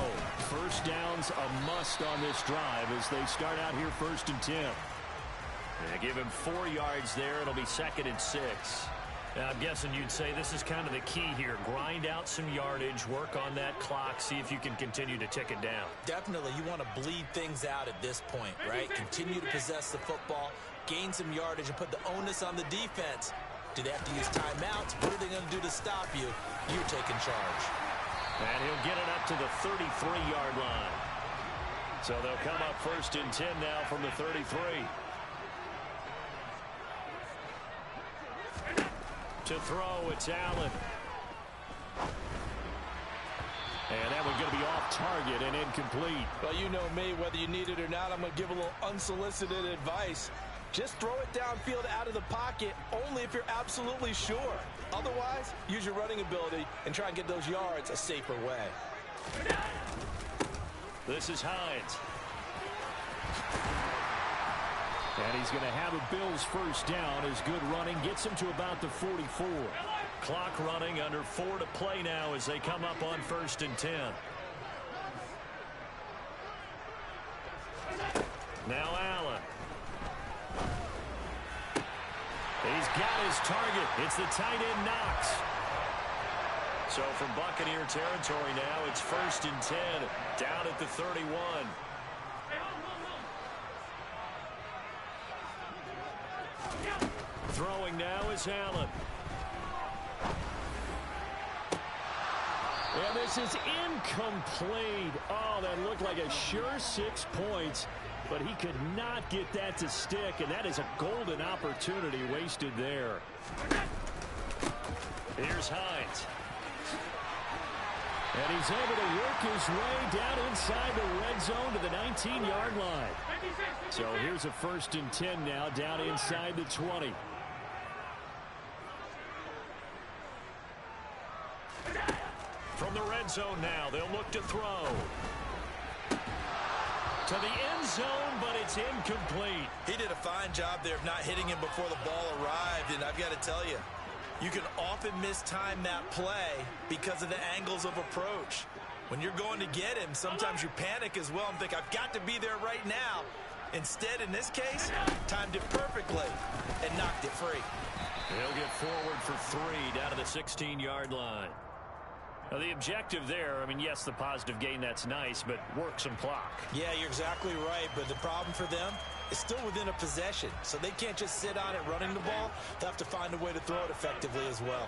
First down's a must on this drive as they start out here 1st and 10. They give him 4 yards there. It'll be 2nd and 6. Now, I'm guessing you'd say this is kind of the key here. Grind out some yardage, work on that clock, see if you can continue to tick it down. Definitely, you want to bleed things out at this point, right? Continue to possess the football, gain some yardage, and put the onus on the defense. Do they have to use timeouts? What are they going to do to stop you? You're taking charge. And he'll get it up to the 33-yard line. So they'll come up 1st and 10 now from the 33. To throw, it's Allen. And that one's going to be off target and incomplete. Well, you know me, whether you need it or not, I'm going to give a little unsolicited advice. Just throw it downfield out of the pocket only if you're absolutely sure. Otherwise, use your running ability and try and get those yards a safer way. This is Hines. And he's going to have a Bills first down as good running gets him to about the 44. Clock running, under 4 to play now as they come up on 1st and 10. Now Allen. He's got his target. It's the tight end Knox. So from Buccaneer territory now, it's 1st and 10, down at the 31. Throwing now is Allen. And this is incomplete. Oh, that looked like a sure 6 points, but he could not get that to stick, and that is a golden opportunity wasted there. Here's Hines. And he's able to work his way down inside the red zone to the 19-yard line. So here's a 1st and 10 now, down inside the 20. From the red zone now, they'll look to throw. To the end zone, but it's incomplete. He did a fine job there of not hitting him before the ball arrived, and I've got to tell you, you can often mistime that play because of the angles of approach. When you're going to get him, sometimes you panic as well and think, I've got to be there right now. Instead, in this case, timed it perfectly and knocked it free. He'll get forward for 3 down to the 16-yard line. Now, the objective there, I mean, yes, the positive gain, that's nice, but work some clock. Yeah, you're exactly right, but the problem for them is still within a possession, so they can't just sit on it running the ball. They'll have to find a way to throw it effectively as well.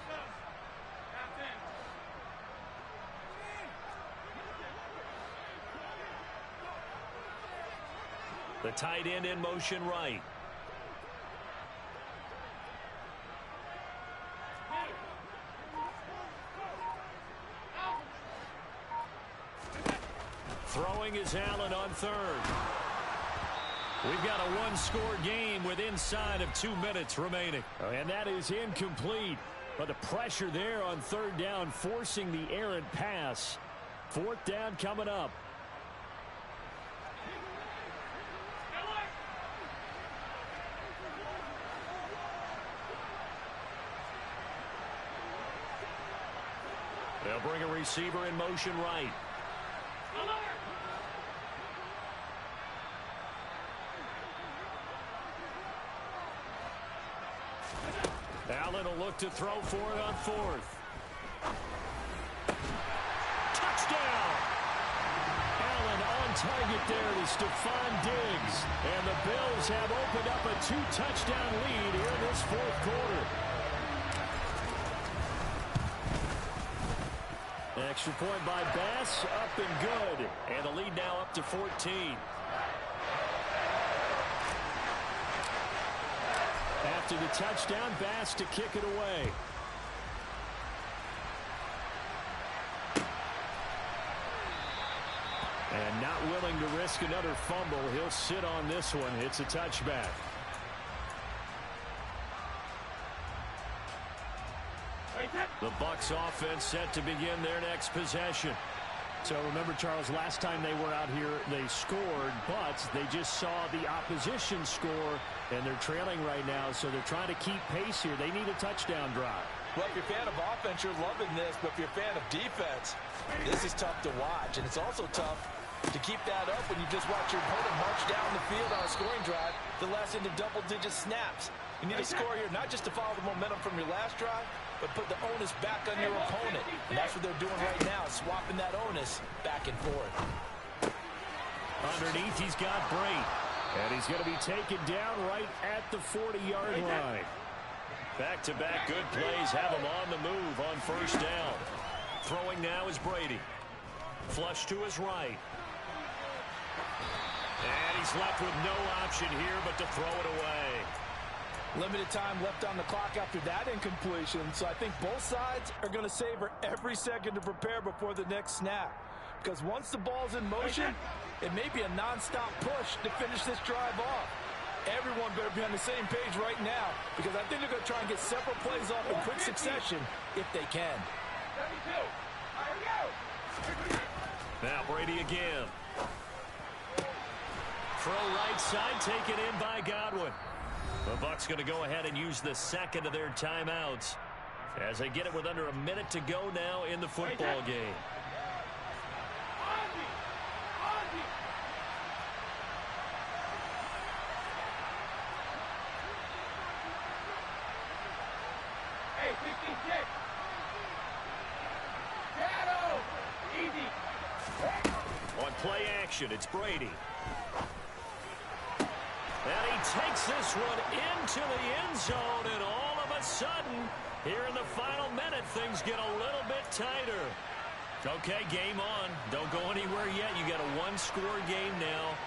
The tight end in motion right. Throwing is Allen on 3rd. We've got a one-score game with inside of 2 minutes remaining. And that is incomplete. But the pressure there on 3rd down, forcing the errant pass. 4th down coming up. They'll bring a receiver in motion right. Allen will look to throw for it on 4th. Touchdown! Allen on target there to Stephon Diggs. And the Bills have opened up a 2-touchdown lead here in this 4th quarter. Extra point by Bass, up and good. And the lead now up to 14. After the touchdown, Bass to kick it away. And not willing to risk another fumble. He'll sit on this one. It's a touchback. The Bucs offense set to begin their next possession. So remember, Charles, last time they were out here, they scored, but they just saw the opposition score, and they're trailing right now, so they're trying to keep pace here. They need a touchdown drive. Well, if you're a fan of offense, you're loving this, but if you're a fan of defense, this is tough to watch, and it's also tough to keep that up when you just watch your opponent march down the field on a scoring drive that lasts into double-digit snaps. You need a score here, not just to follow the momentum from your last drive, but put the onus back on your opponent. And that's what they're doing right now, swapping that onus back and forth. Underneath, he's got Brate. And he's going to be taken down right at the 40-yard line. Back-to-back good plays have him on the move on 1st down. Throwing now is Brady. Flush to his right. And he's left with no option here but to throw it away. Limited time left on the clock after that incompletion, so I think both sides are going to savor every second to prepare before the next snap. Because once the ball's in motion, it may be a non-stop push to finish this drive off. Everyone better be on the same page right now because I think they're going to try and get several plays off in quick succession if they can. Now Brady again. Throw right side, taken in by Godwin. The Bucs going to go ahead and use the second of their timeouts as they get it with under a minute to go now in the football game. On play action, it's Brady. And he takes this one into the end zone, and all of a sudden, here in the final minute, things get a little bit tighter. Okay, game on. Don't go anywhere yet. You got a one-score game now.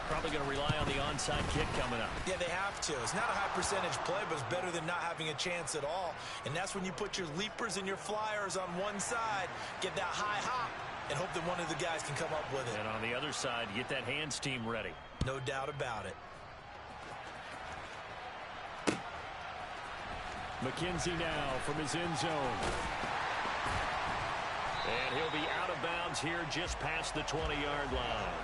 Probably going to rely on the onside kick coming up. Yeah, they have to. It's not a high percentage play, but it's better than not having a chance at all. And that's when you put your leapers and your flyers on one side, get that high hop, and hope that one of the guys can come up with it. And on the other side, get that hands team ready. No doubt about it. McKenzie now from his end zone. And he'll be out of bounds here just past the 20-yard line.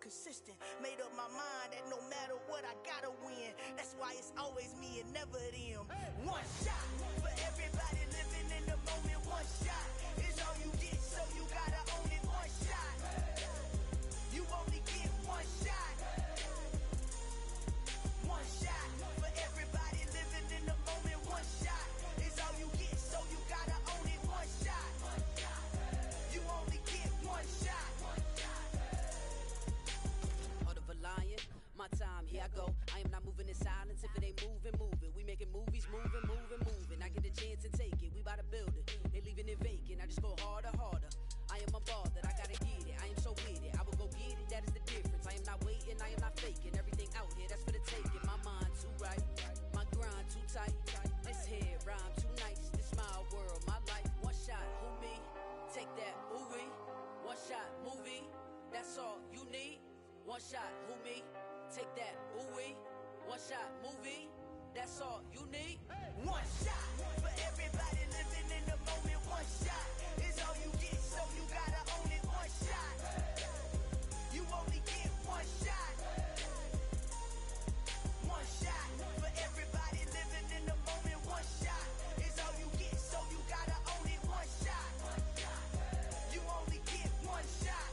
Consistent, made up my mind that no matter what I gotta win. That's why it's always me and never them. One shot for everybody living in the moment. One shot is all you get, so you gotta own it. One shot, you only get one shot. One shot for everybody living in the moment. One shot is all you get, so you gotta own it. One shot, you only get one shot. My time, here I go. I am not moving in silence. If it ain't moving, moving. We making movies, moving, moving, moving. I get a chance and take it. We bout to build it. They leaving it vacant. I just go harder, harder. I am a ball that I gotta get it. I am so with it. I will go get it. That is the difference. I am not waiting. I am not faking. Everything out here, that's for the taking. My mind too right. My grind too tight. This head rhyme too nice. This my world, my life. One shot, who me? Take that, movie. One shot, movie. That's all you need. One shot, who me? Take that, ooh-wee. One shot, movie. That's all you need. One shot for everybody living in the moment. One shot is all you get, so you gotta own it. One shot, you only get one shot. One shot for everybody living in the moment. One shot is all you get, so you gotta own it. One shot, you only get one shot.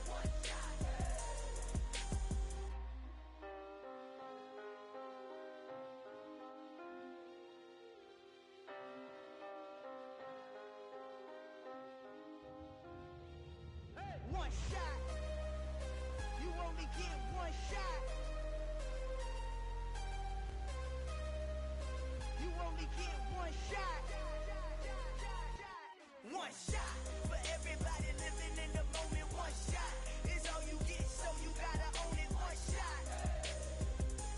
One shot. You only get one shot. You only get one shot. One shot for everybody living in the moment. One shot is all you get, so you gotta own it. One shot.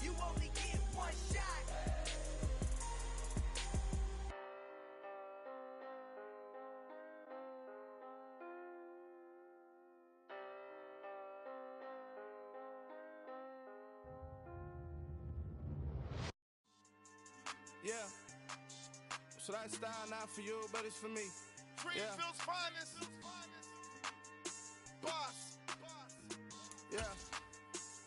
You only get one shot. Yeah. So that style not for you, but it's for me. Greenfield's finest. Boss. Yeah.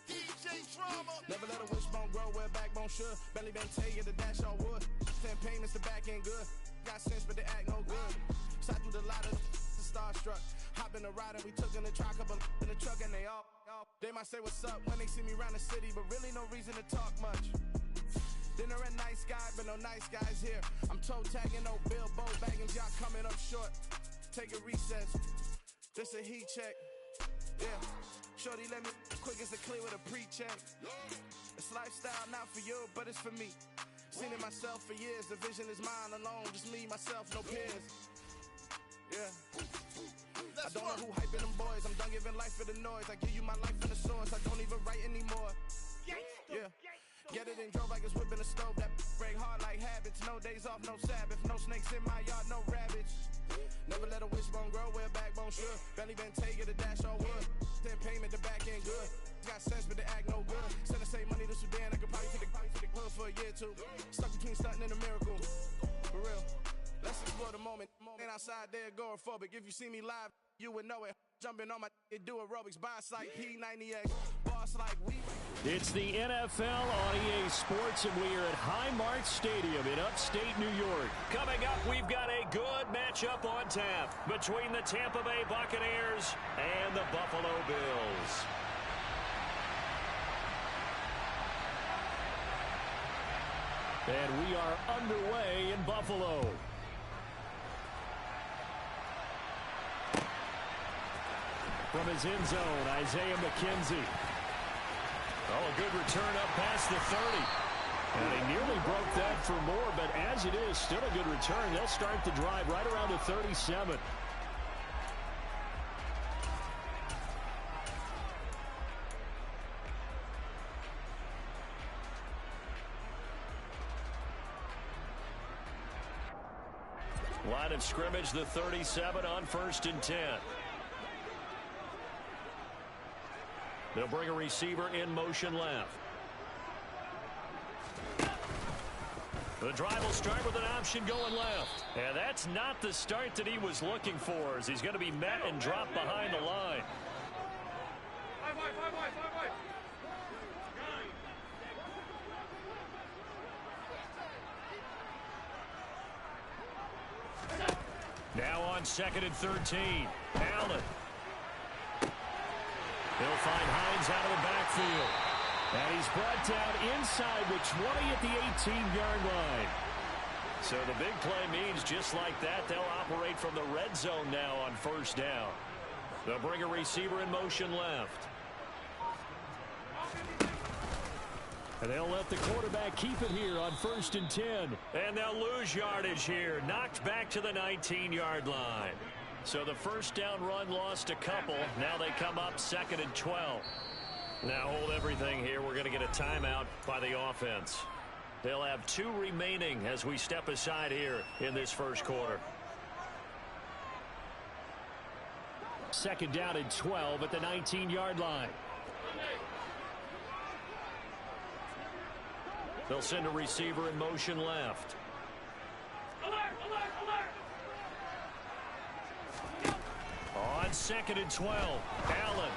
DJ Drama. Never let a wishbone grow where backbone should. Belly bang tell you the dash on wood. 10 payments to back end good. got sense, but they act no good. Sat through the lot of starstruck. Hop in the ride and we took in the truck, couple in the truck, and they might say what's up when they see me around the city, but really no reason to talk much. Dinner at Nice Guy, but no nice guys here. I'm toe tagging, no Bilbo bagging, y'all coming up short. Take a recess. This a heat check. Yeah. Shorty let me quick as a clear with a pre-check. It's lifestyle, not for you, but it's for me. Seen it myself for years. The vision is mine alone. Just me, myself, no peers. Yeah. I don't know who hyping them boys. I'm done giving life for the noise. I give you my life in the source. I don't even write anymore. Yeah. Get it and drove like it's whipping a stove. That break hard like habits. No days off, no Sabbath. No snakes in my yard, no rabbits. Never let a wishbone grow where a backbone should. Belly been taking the dash all wood. Then payment, the back end good. Got sense, but they act no good. Send the same money to Sudan. I could probably take the hood for a year or two. Stuck between stunting and a miracle. For real. Let's explore the moment. Ain't outside there agoraphobic. If you see me live, you would know it. Jumping on my do aerobics. Boss like P90X. Boss like we. It's the NFL on EA Sports, and we are at Highmark Stadium in upstate New York. Coming up, we've got a good matchup on tap between the Tampa Bay Buccaneers and the Buffalo Bills. And we are underway in Buffalo. From his end zone, Isaiah McKenzie. Oh, a good return up past the 30. And he nearly broke that for more, but as it is, still a good return. They'll start the drive right around the 37. Line of scrimmage, the 37 on 1st and 10. They'll bring a receiver in motion left. The drive will start with an option going left. And that's not the start that he was looking for, as he's going to be met and dropped behind the line. Now on 2nd and 13. Allen. He'll find Hines out of the backfield. And he's brought down inside the 20 at the 18-yard line. So the big play means just like that, they'll operate from the red zone now on 1st down. They'll bring a receiver in motion left. And they'll let the quarterback keep it here on 1st and 10. And they'll lose yardage here. Knocked back to the 19-yard line. So the 1st down run lost a couple. Now they come up 2nd and 12. Now hold everything here. We're going to get a timeout by the offense. They'll have 2 remaining as we step aside here in this 1st quarter. 2nd down and 12 at the 19-yard line. They'll send a receiver in motion left. On 2nd and 12, Allen.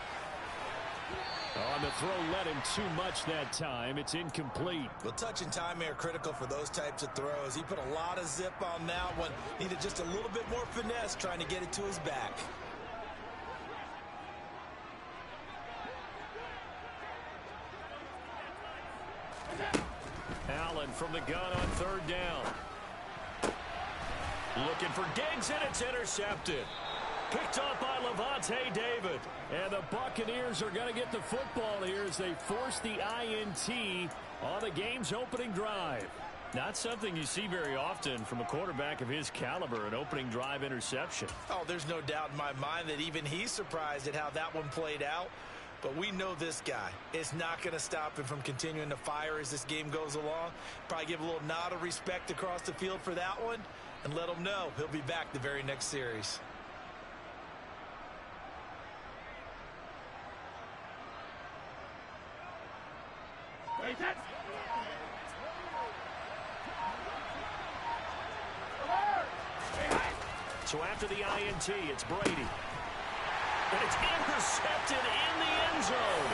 On the throw, let him too much that time. It's incomplete. Well, touch and time are critical for those types of throws. He put a lot of zip on that one. Needed just a little bit more finesse trying to get it to his back. Allen from the gun on 3rd down. Looking for Diggs, and it's intercepted. Picked up by Lavonte David. And the Buccaneers are going to get the football here as they force the INT on the game's opening drive. Not something you see very often from a quarterback of his caliber, an opening drive interception. Oh, there's no doubt in my mind that even he's surprised at how that one played out. But we know this guy is not going to stop him from continuing to fire as this game goes along. Probably give a little nod of respect across the field for that one and let him know he'll be back the very next series. So after the INT, it's Brady. And it's intercepted in the end zone.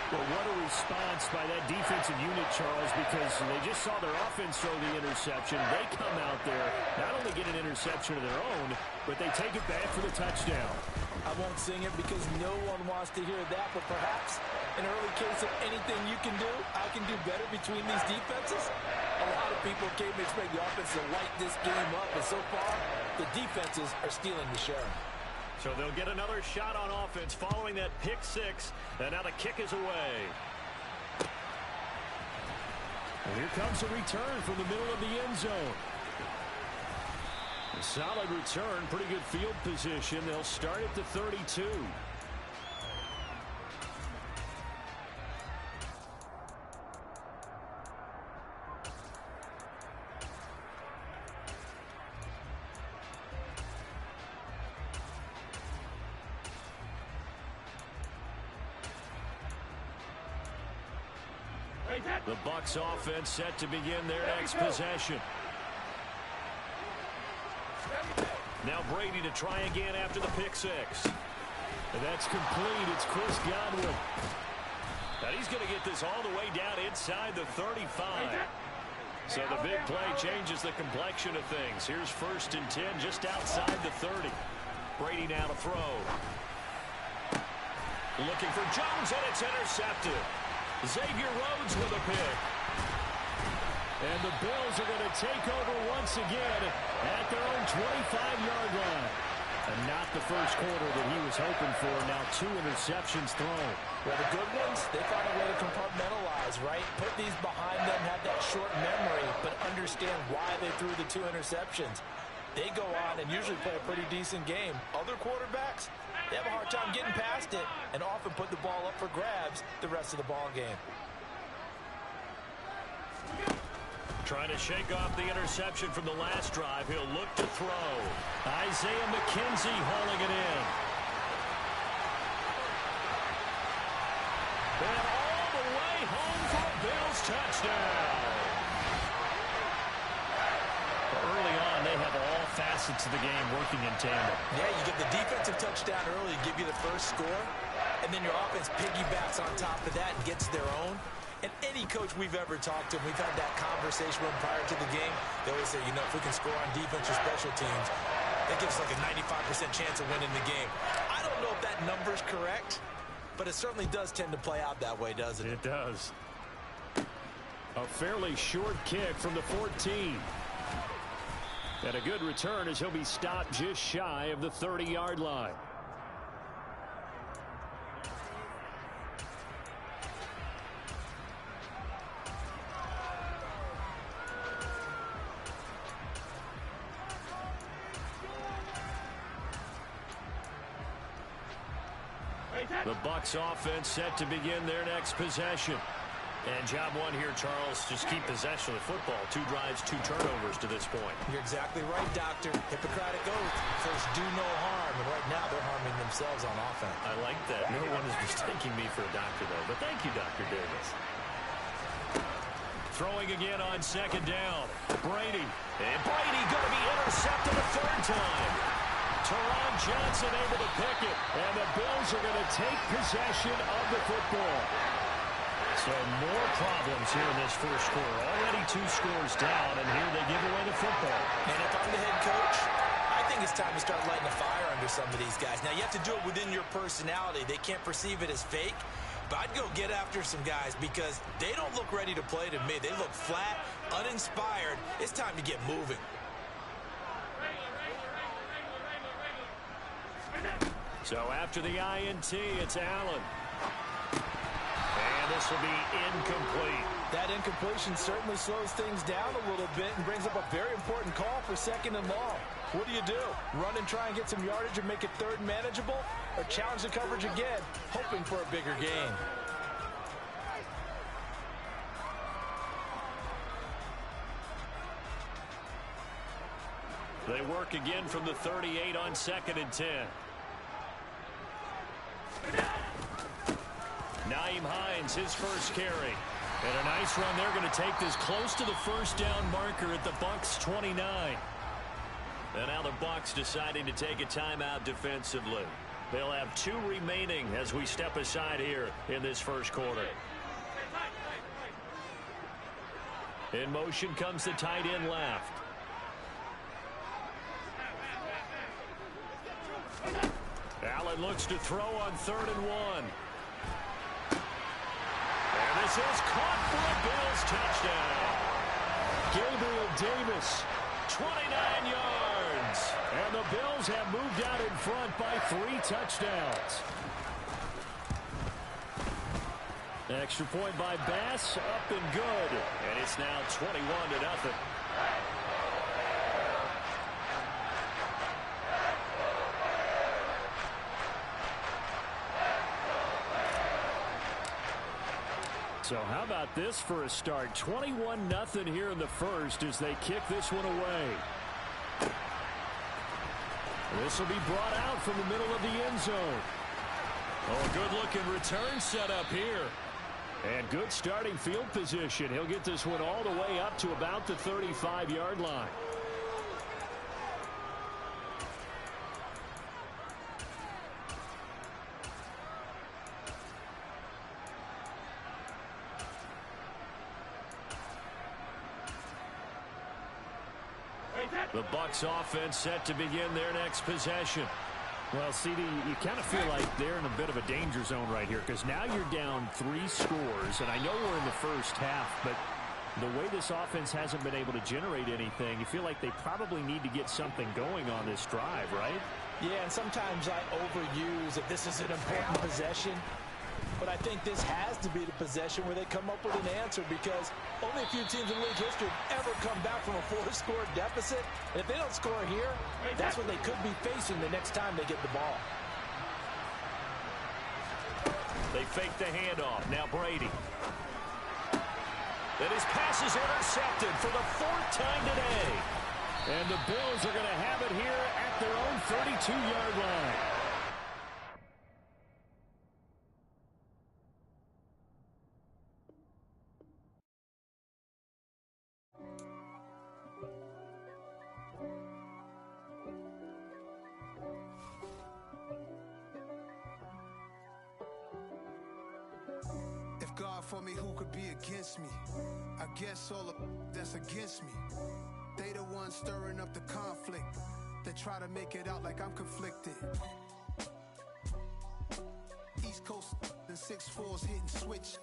Well, what a response by that defensive unit, Charles, because they just saw their offense throw the interception. They come out there, not only get an interception of their own, but they take it back for the touchdown. I won't sing it because no one wants to hear that, but perhaps an early case of anything you can do, I can do better between these defenses. A lot of people came to expect the offense to light this game up, and so far, the defenses are stealing the show. So they'll get another shot on offense following that pick six, and now the kick is away. And here comes a return from the middle of the end zone. A solid return, pretty good field position. They'll start at the 32. The Bucs offense set to begin their next possession. Now Brady to try again after the pick six. And that's complete. It's Chris Godwin. And he's going to get this all the way down inside the 35. So the big play changes the complexion of things. Here's 1st and 10 just outside the 30. Brady now to throw. Looking for Jones, and it's intercepted. Xavier Rhodes with a pick. And the Bills are going to take over once again at their own 25-yard line. And not the first quarter that he was hoping for. Now 2 interceptions thrown. Well, the good ones, they find a way to compartmentalize, right? Put these behind them, have that short memory, but understand why they threw the 2 interceptions. They go on and usually play a pretty decent game. Other quarterbacks, they have a hard time getting past it and often put the ball up for grabs the rest of the ball game. Trying to shake off the interception from the last drive. He'll look to throw. Isaiah McKenzie hauling it in. And all the way home for a Bills touchdown. Early on, they have all facets of the game working in tandem. Yeah, you get the defensive touchdown early, give you the first score, and then your offense piggybacks on top of that and gets their own. And any coach we've ever talked to, we've had that conversation with them prior to the game, they always say, you know, if we can score on defense or special teams, that gives us like a 95% chance of winning the game. I don't know if that number's correct, but it certainly does tend to play out that way, doesn't it? It does. A fairly short kick from the 14. And a good return as he'll be stopped just shy of the 30-yard line. The Bucs offense set to begin their next possession. And job one here, Charles, just keep possession of the football. 2 drives, 2 turnovers to this point. You're exactly right, Doctor. Hippocratic oath. First, do no harm. And right now, they're harming themselves on offense. I like that. No one is mistaking me for a doctor, though. But thank you, Dr. Davis. Throwing again on 2nd down. Brady. And Brady going to be intercepted a 3rd time. Teron Johnson able to pick it. And the Bills are going to take possession of the football. So more problems here in this first quarter. Already 2 scores down, and here they give away the football. And if I'm the head coach, I think it's time to start lighting a fire under some of these guys. Now, you have to do it within your personality. They can't perceive it as fake. But I'd go get after some guys because they don't look ready to play to me. They look flat, uninspired. It's time to get moving. So after the INT, it's Allen. And this will be incomplete. That incompletion certainly slows things down a little bit and brings up a very important call for 2nd and long. What do? Run and try and get some yardage and make it 3rd manageable? Or challenge the coverage again, hoping for a bigger gain? They work again from the 38 on 2nd and 10. Nyheim Hines, his first carry. And a nice run. They're going to take this close to the 1st down marker at the Bucs 29. And now the Bucs deciding to take a timeout defensively. They'll have 2 remaining as we step aside here in this first quarter. In motion comes the tight end left. Allen looks to throw on 3rd and 1. And this is caught for a Bills touchdown. Gabriel Davis, 29 yards. And the Bills have moved out in front by 3 touchdowns. Extra point by Bass, up and good. And it's now 21-0. So how about this for a start? 21-0 here in the first as they kick this one away. This will be brought out from the middle of the end zone. Oh, a good-looking return set up here. And good starting field position. He'll get this one all the way up to about the 35-yard line. The Bucs offense set to begin their next possession. Well, CD, you kind of feel like they're in a bit of a danger zone right here because now you're down 3 scores, and I know we're in the first half, but the way this offense hasn't been able to generate anything, you feel like they probably need to get something going on this drive, right? Yeah, and sometimes I overuse that this is an important possession. But I think this has to be the possession where they come up with an answer because only a few teams in league history have ever come back from a 4-score deficit. And if they don't score here, that's what they could be facing the next time they get the ball. They fake the handoff. Now Brady. And his pass is intercepted for the 4th time today. And the Bills are going to have it here at their own 32-yard line. God for me, who could be against me? I guess all of that's against me. They the ones stirring up the conflict. They try to make it out like I'm conflicted. East Coast and 6'4s hitting switch.